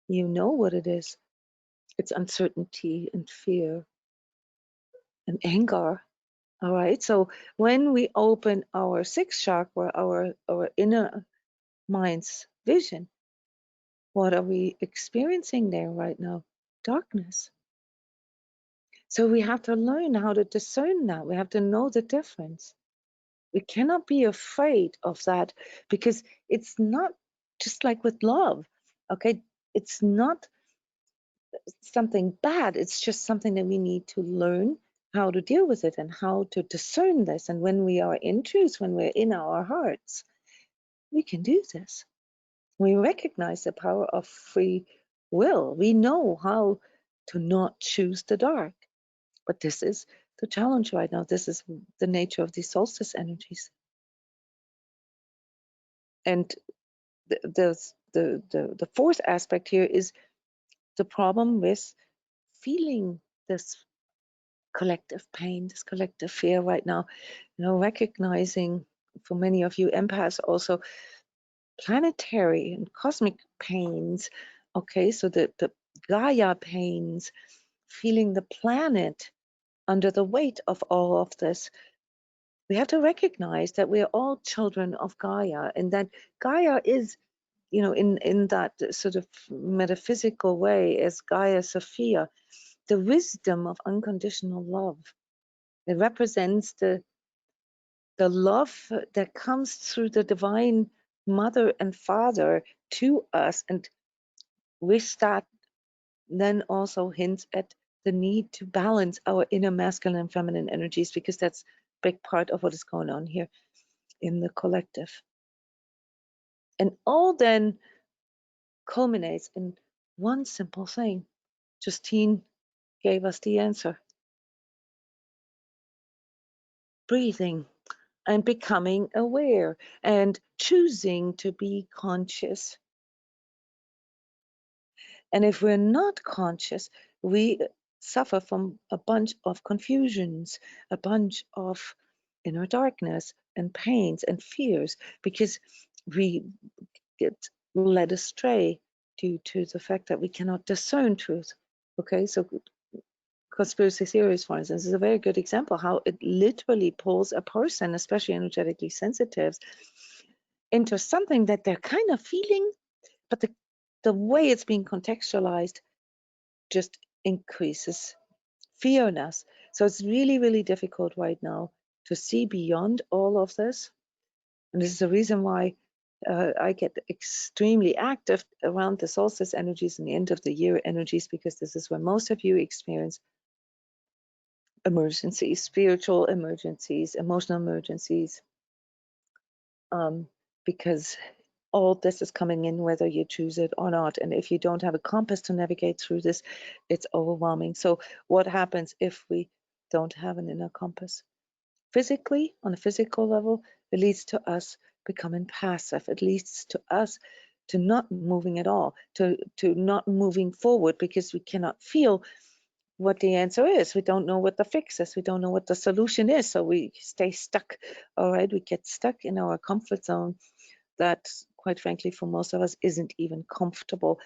You know what it is. It's uncertainty and fear and anger. All right. So when we open our sixth chakra, our inner mind's vision, what are we experiencing there right now? Darkness. So we have to learn how to discern that. We have to know the difference. We cannot be afraid of that, because it's not just like with love. Okay. It's not something bad. It's just something that we need to learn how to deal with it and how to discern this. And when we are in truth, when we're in our hearts, we can do this. We recognize the power of free will. We know how to not choose the dark. But this is the challenge right now. This is the nature of these solstice energies. And the fourth aspect here is the problem with feeling this collective pain, this collective fear right now. Recognizing, for many of you empaths, also planetary and cosmic pains. Okay, so the Gaia pains, feeling the planet under the weight of all of this. We have to recognize that we are all children of Gaia, and that Gaia is, in that sort of metaphysical way, as Gaia Sophia, the wisdom of unconditional love. It represents the love that comes through the divine mother and father to us, and with that then also hints at the need to balance our inner masculine and feminine energies, because that's a big part of what is going on here in the collective. And all then culminates in one simple thing. Justine gave us the answer. Breathing and becoming aware and choosing to be conscious. And if we're not conscious, we suffer from a bunch of confusions, a bunch of inner darkness and pains and fears, because we get led astray due to the fact that we cannot discern truth. Okay, so conspiracy theories, for instance, is a very good example how it literally pulls a person, especially energetically sensitives, into something that they're kind of feeling, but the way it's being contextualized just increases fear in us. So it's really, really difficult right now to see beyond all of this. And this is the reason why I get extremely active around the solstice energies and the end of the year energies, because this is when most of you experience emergencies, spiritual emergencies, emotional emergencies, because all this is coming in whether you choose it or not. And if you don't have a compass to navigate through this, it's overwhelming. So what happens if we don't have an inner compass? Physically, on a physical level, it leads to us becoming passive. It leads to us to not moving at all, to not moving forward, because we cannot feel what the answer is. We don't know what the fix is. We don't know what the solution is. So we stay stuck. All right, we get stuck in our comfort zone that, quite frankly, for most of us isn't even comfortable,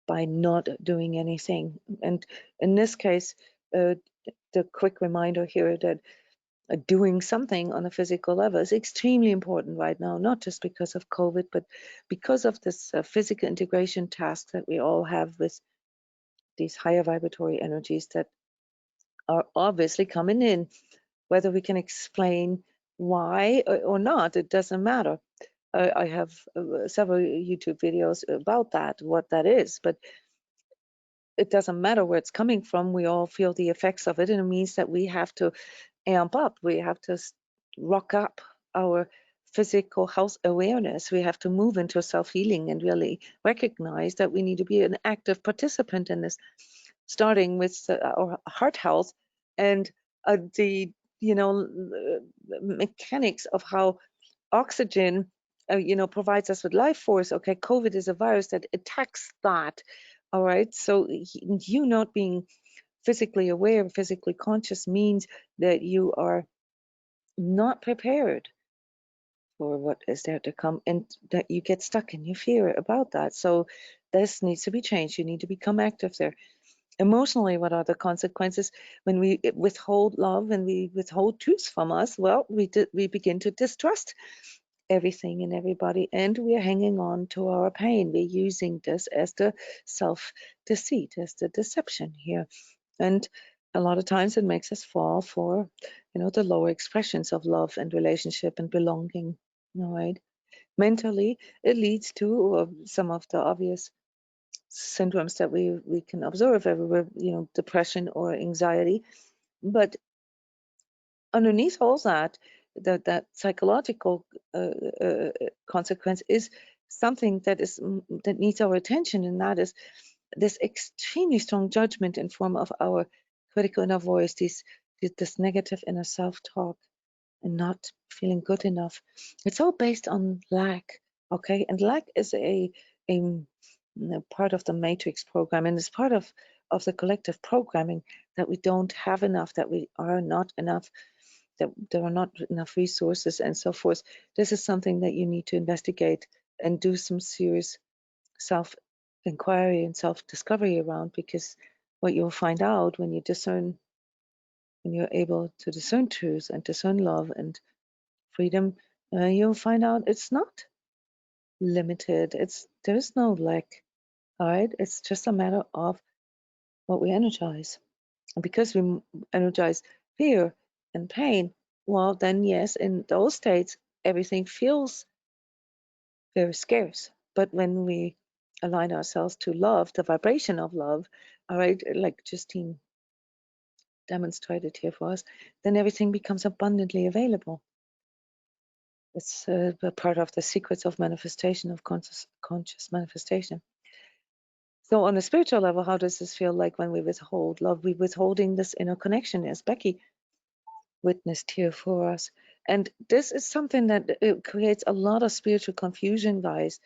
by not doing anything. And in this case, the quick reminder here that doing something on a physical level is extremely important right now, not just because of COVID, but because of this physical integration task that we all have with these higher vibratory energies that are obviously coming in. Whether we can explain why or not, it doesn't matter. I have several YouTube videos about that, what that is, but it doesn't matter where it's coming from. We all feel the effects of it, and it means that we have to amp up. We have to rock up our physical health awareness. We have to move into self-healing and really recognize that we need to be an active participant in this, starting with our heart health and the mechanics of how oxygen provides us with life force. Okay, COVID is a virus that attacks that. All right, so you not being physically aware, physically conscious means that you are not prepared for what is there to come, and that you get stuck in your fear about that. So this needs to be changed. You need to become active there. Emotionally, what are the consequences when we withhold love and we withhold truth from us? Well, we begin to distrust everything and everybody, and we're hanging on to our pain. We're using this as the self-deceit, as the deception here. And a lot of times it makes us fall for, the lower expressions of love and relationship and belonging. All right. Mentally, it leads to some of the obvious syndromes that we can observe everywhere, depression or anxiety. But underneath all that, that psychological consequence is something that needs our attention, and that is this extremely strong judgment in form of our critical inner voice, this negative inner self-talk, and not feeling good enough. It's all based on lack, okay? And lack is a part of the matrix program, and it's part of the collective programming that we don't have enough, that we are not enough, that there are not enough resources, and so forth. This is something that you need to investigate and do some serious self inquiry and self discovery around, because what you'll find out when you discern, when you're able to discern truth and discern love and freedom, you'll find out it's not limited. There is no lack. All right, it's just a matter of what we energize. And because we energize fear and pain, well, then yes, in those states, everything feels very scarce. But when we align ourselves to love, the vibration of love, all right, like Justine demonstrated here for us, then everything becomes abundantly available. It's a part of the secrets of manifestation, of conscious manifestation. So on a spiritual level, how does this feel like when we withhold love? We're withholding this inner connection, as Becky witnessed here for us. And this is something that creates a lot of spiritual confusion, guys.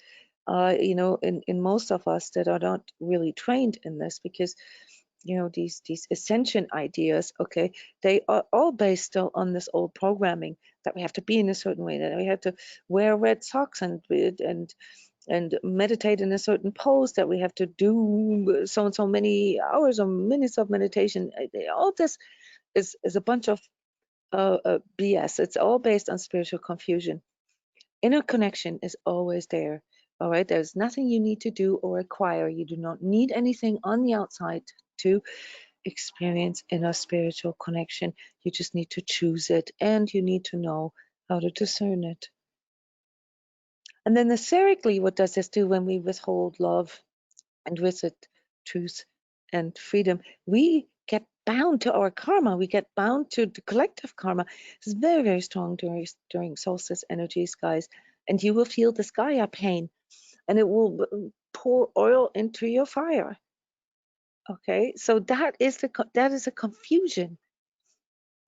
In most of us that are not really trained in this, because these ascension ideas, okay, they are all based still on this old programming that we have to be in a certain way, that we have to wear red socks and meditate in a certain pose, that we have to do so and so many hours or minutes of meditation. All this is a bunch of BS. It's all based on spiritual confusion. Inner connection is always there. All right, there's nothing you need to do or acquire. You do not need anything on the outside to experience inner spiritual connection. You just need to choose it, and you need to know how to discern it. And then etherically, what does this do when we withhold love and visit truth and freedom? We get bound to our karma. We get bound to the collective karma. It's very, very strong during solstice energies, guys. And you will feel this Gaia pain, and it will pour oil into your fire. Okay, so that is a confusion.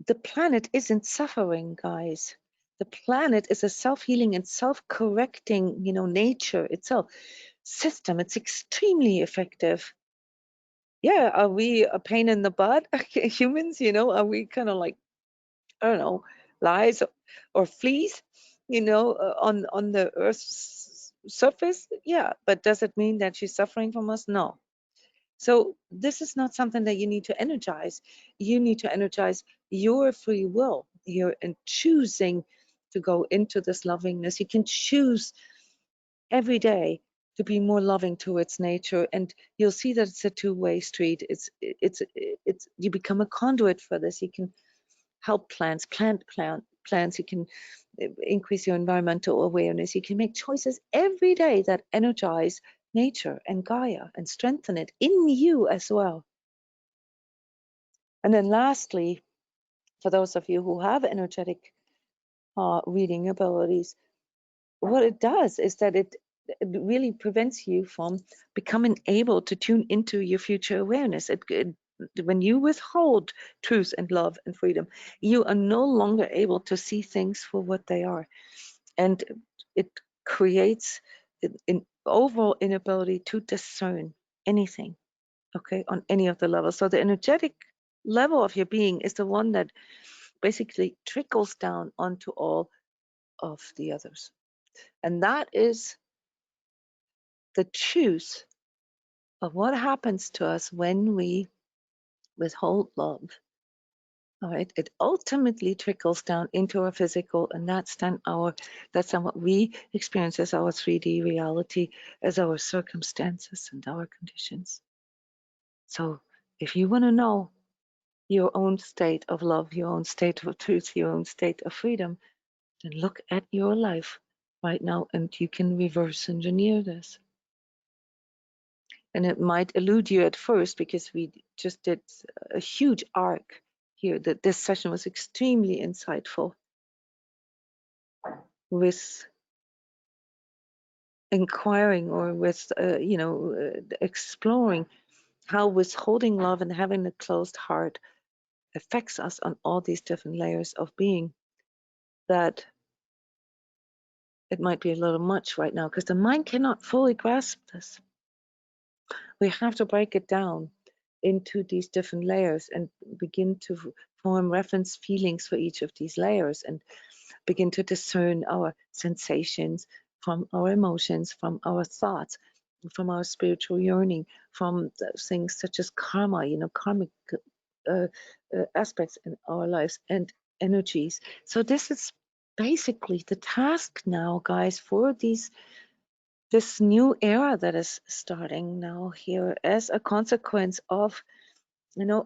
The planet isn't suffering, guys. The planet is a self-healing and self-correcting, nature itself system. It's extremely effective. Yeah, are we a pain in the butt? Humans, are we kind of like, I don't know, lies or fleas, on the Earth's surface? Yeah, but does it mean that she's suffering from us? No. So this is not something that you need to energize. You need to energize your free will. You're choosing to go into this lovingness. You can choose every day to be more loving towards nature, and you'll see that it's a two-way street. It's you become a conduit for this. You can help plant plants. You can increase your environmental awareness. You can make choices every day that energize nature and Gaia and strengthen it in you as well. And then lastly, for those of you who have energetic reading abilities, what it does is that it really prevents you from becoming able to tune into your future awareness. When you withhold truth and love and freedom, you are no longer able to see things for what they are. And it creates an overall inability to discern anything, okay, on any of the levels. So the energetic level of your being is the one that basically trickles down onto all of the others. And that is the choose of what happens to us when we withhold love. All right, it ultimately trickles down into our physical, and that's then what we experience as our 3D reality, as our circumstances and our conditions. So if you want to know your own state of love, your own state of truth, your own state of freedom, then look at your life right now, and you can reverse engineer this. And it might elude you at first because we just did a huge arc here, that this session was extremely insightful with inquiring or with exploring how withholding love and having a closed heart affects us on all these different layers of being, that it might be a little much right now because the mind cannot fully grasp this. We have to break it down into these different layers and begin to form reference feelings for each of these layers and begin to discern our sensations from our emotions, from our thoughts, from our spiritual yearning, from things such as karma, karmic aspects in our lives and energies. So this is basically the task now, guys, for this new era that is starting now here as a consequence of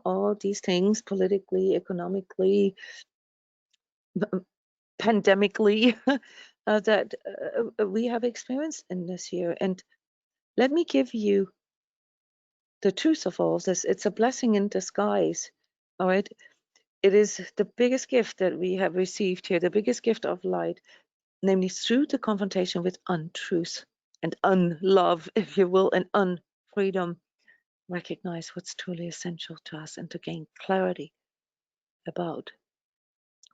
all these things politically, economically, pandemically that we have experienced in this year. And let me give you the truth of all of this. It's a blessing in disguise. All right. It is the biggest gift that we have received here, the biggest gift of light, namely through the confrontation with untruth and unlove, if you will, and unfreedom. Recognize what's truly essential to us and to gain clarity about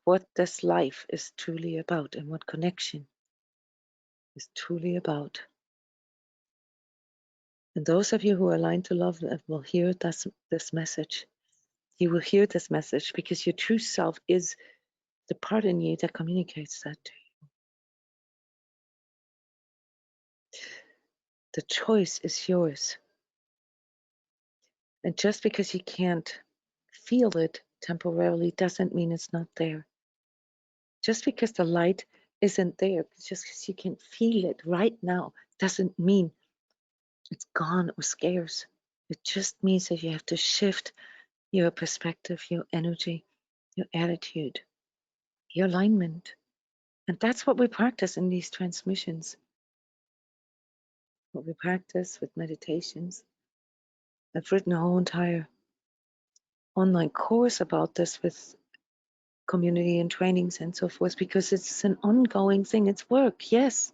what this life is truly about and what connection is truly about. And those of you who are aligned to love will hear this message. You will hear this message because your true self is the part in you that communicates that to you. The choice is yours. And just because you can't feel it temporarily doesn't mean it's not there. Just because the light isn't there, just because you can feel it right now, doesn't mean it's gone or scarce. It just means that you have to shift your perspective, your energy, your attitude, your alignment. And that's what we practice in these transmissions. What we practice with meditations. I've written a whole entire online course about this with community and trainings and so forth because it's an ongoing thing. It's work, yes.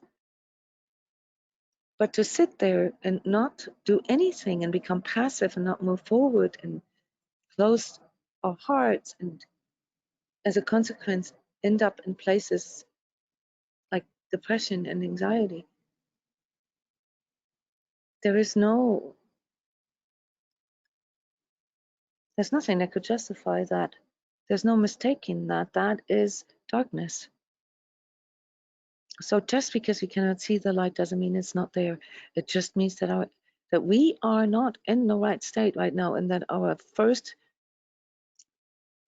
But to sit there and not do anything and become passive and not move forward and close our hearts and as a consequence end up in places like depression and anxiety, there's nothing that could justify that. There's no mistaking that. That is darkness. So just because we cannot see the light doesn't mean it's not there. It just means that we are not in the right state right now, and that our first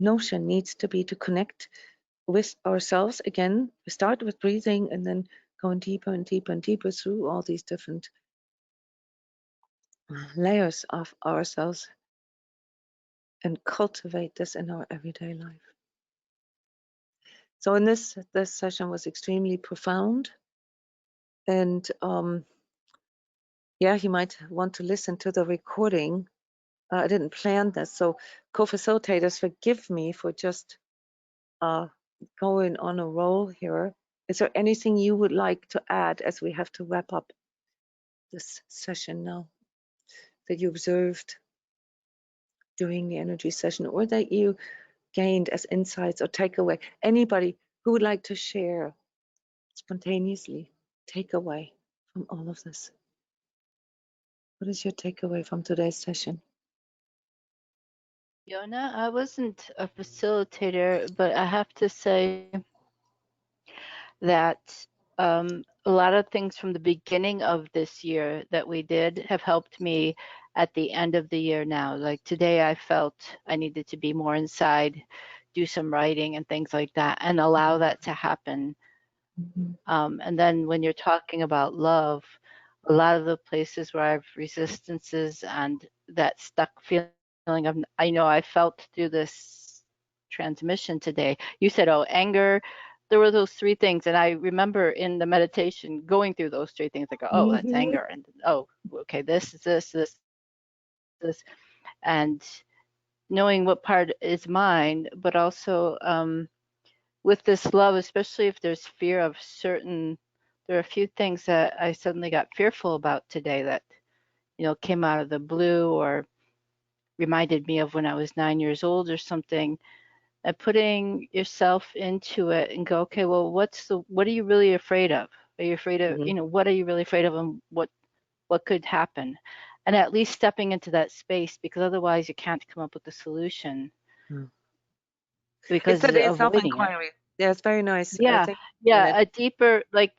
notion needs to be to connect with ourselves again. We start with breathing and then going deeper and deeper and deeper through all these different layers of ourselves and cultivate this in our everyday life. So in this session was extremely profound, and yeah, you might want to listen to the recording. I didn't plan this, so co-facilitators, forgive me for just going on a roll here. Is there anything you would like to add as we have to wrap up this session now that you observed during the energy session, or that you gained as insights or takeaway? Anybody who would like to share spontaneously? takeaway from all of this? What is your takeaway from today's session? Jona, I wasn't a facilitator, but I have to say that a lot of things from the beginning of this year that we did have helped me at the end of the year now. Like today, I felt I needed to be more inside, do some writing and things like that, and allow that to happen. And then when you're talking about love, a lot of the places where I have resistances and that stuck feeling of, I know I felt through this transmission today. You said, oh, anger. There were those three things. And I remember in the meditation going through those three things. I go, oh, that's anger. And oh, okay, this is this. And knowing what part is mine, but also with this love, especially if there's fear of certain, there are a few things that I suddenly got fearful about today that, came out of the blue or reminded me of when I was 9 years old or something. And putting yourself into it and go, okay, well, what are you really afraid of? Are you afraid of, what are you really afraid of, and what could happen? And at least stepping into that space, because otherwise you can't come up with a solution because It's a avoiding it. self-inquiry. Yeah, it's very nice. Yeah, Thank you, yeah, Janet. a deeper, like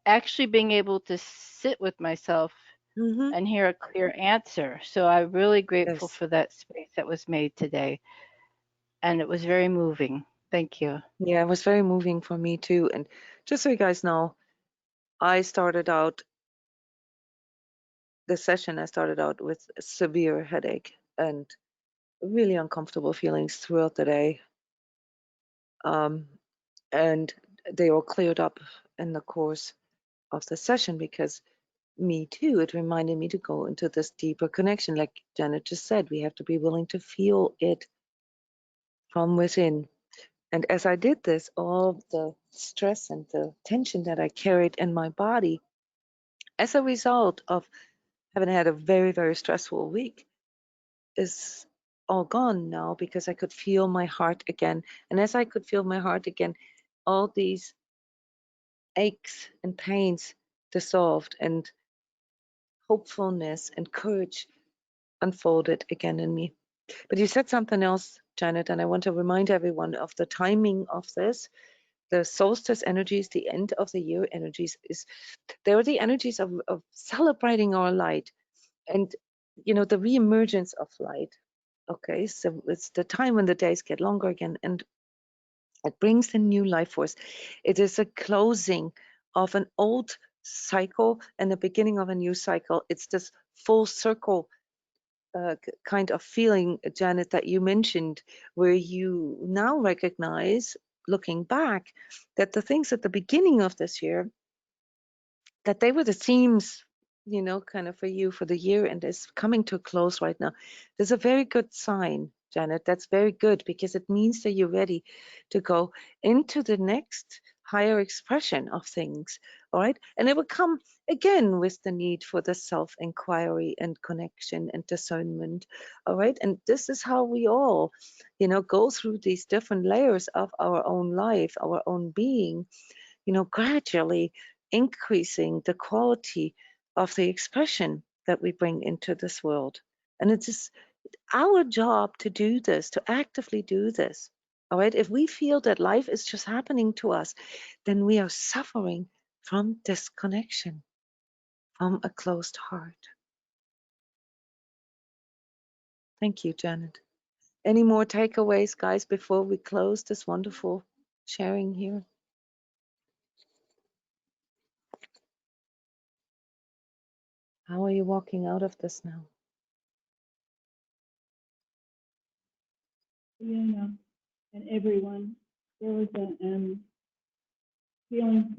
actually being able to sit with myself and hear a clear answer. So I'm really grateful Yes. for that space that was made today. And it was very moving. Thank you. Yeah, it was very moving for me too. And just so you guys know, I started out with a severe headache and really uncomfortable feelings throughout the day. And they all cleared up in the course of the session because me too, it reminded me to go into this deeper connection. Like Janet just said, we have to be willing to feel it from within. And as I did this, all the stress and the tension that I carried in my body as a result of having had a very, very stressful week is all gone now because I could feel my heart again. And as I could feel my heart again, all these aches and pains dissolved and hopefulness and courage unfolded again in me. But you said something else, Janet, and I want to remind everyone of the timing of this. The solstice energies, the end of the year energies, they are the energies of celebrating our light and the reemergence of light. Okay, so it's the time when the days get longer again and it brings a new life force. It is a closing of an old cycle and the beginning of a new cycle. It's this full circle kind of feeling, Janet, that you mentioned, where you now recognize, looking back, that the things at the beginning of this year, that they were the themes, kind of for you for the year, and it's coming to a close right now. There's a very good sign, Janet. That's very good because it means that you're ready to go into the next higher expression of things. All right. And it will come again with the need for the self inquiry and connection and discernment. All right. And this is how we all, go through these different layers of our own life, our own being, gradually increasing the quality of the expression that we bring into this world. And it is our job to do this, to actively do this. All right. If we feel that life is just happening to us, then we are suffering from disconnection, from a closed heart. Thank you, Janet. Any more takeaways, guys, before we close this wonderful sharing here? How are you walking out of this now? Fiona and everyone, there was a feeling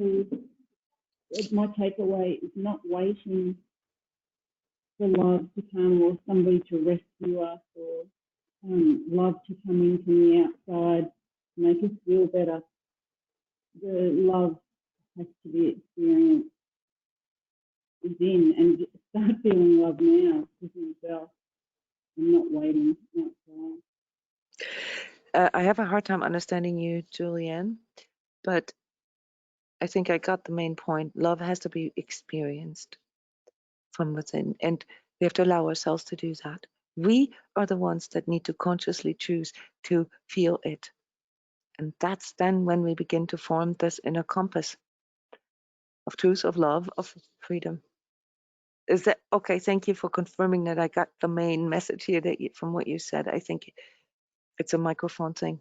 my takeaway is not waiting for love to come or somebody to rescue us or love to come in from the outside to make us feel better. The love has to be experienced within and start feeling love now within yourself and not waiting outside. I have a hard time understanding you, Julianne, but I think I got the main point. Love has to be experienced from within, and we have to allow ourselves to do that. We are the ones that need to consciously choose to feel it. And that's then when we begin to form this inner compass of truth, of love, of freedom. Is that okay? Thank you for confirming that I got the main message here that from what you said. I think it's a microphone thing.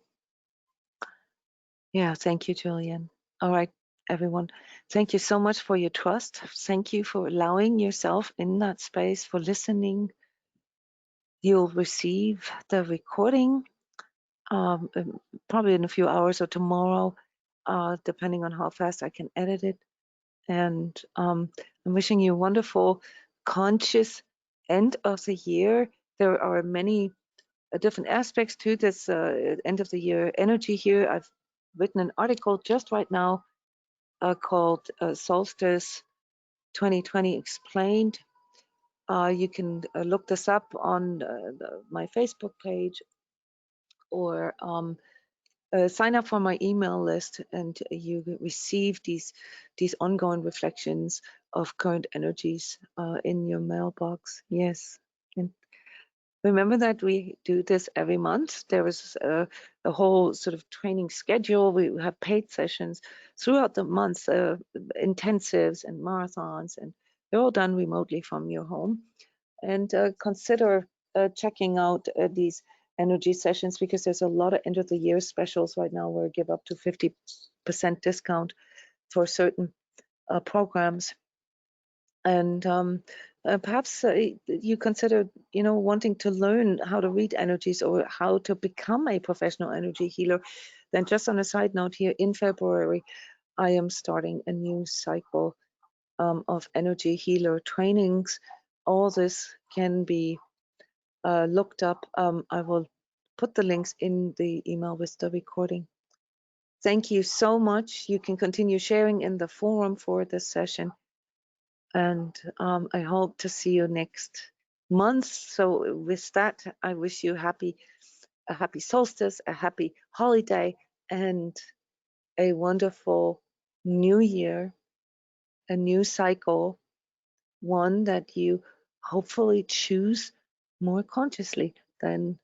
Yeah, thank you, Julian. All right, everyone. Thank you so much for your trust. Thank you for allowing yourself in that space, for listening. You'll receive the recording probably in a few hours or tomorrow, depending on how fast I can edit it. And I'm wishing you a wonderful, conscious end of the year. There are many different aspects to this end of the year energy here. I've written an article just right now called Solstice 2020 Explained. You can look this up on my Facebook page, or sign up for my email list, and you receive these ongoing reflections of current energies in your mailbox. Yes. And remember that we do this every month. There is a whole sort of training schedule. We have paid sessions throughout the month, intensives and marathons, and they're all done remotely from your home. And consider checking out these energy sessions, because there's a lot of end of the year specials right now where I give up to 50% discount for certain programs. And perhaps you consider, wanting to learn how to read energies or how to become a professional energy healer. Then just on a side note here, in February, I am starting a new cycle of energy healer trainings. All this can be looked up. I will put the links in the email with the recording. Thank you so much. You can continue sharing in the forum for this session. And I hope to see you next month. So with that, I wish you a happy solstice, a happy holiday, and a wonderful new year, a new cycle, one that you hopefully choose more consciously than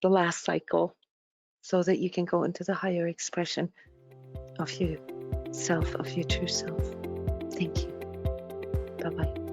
the last cycle, so that you can go into the higher expression of yourself, of your true self. Thank you. Bye-bye.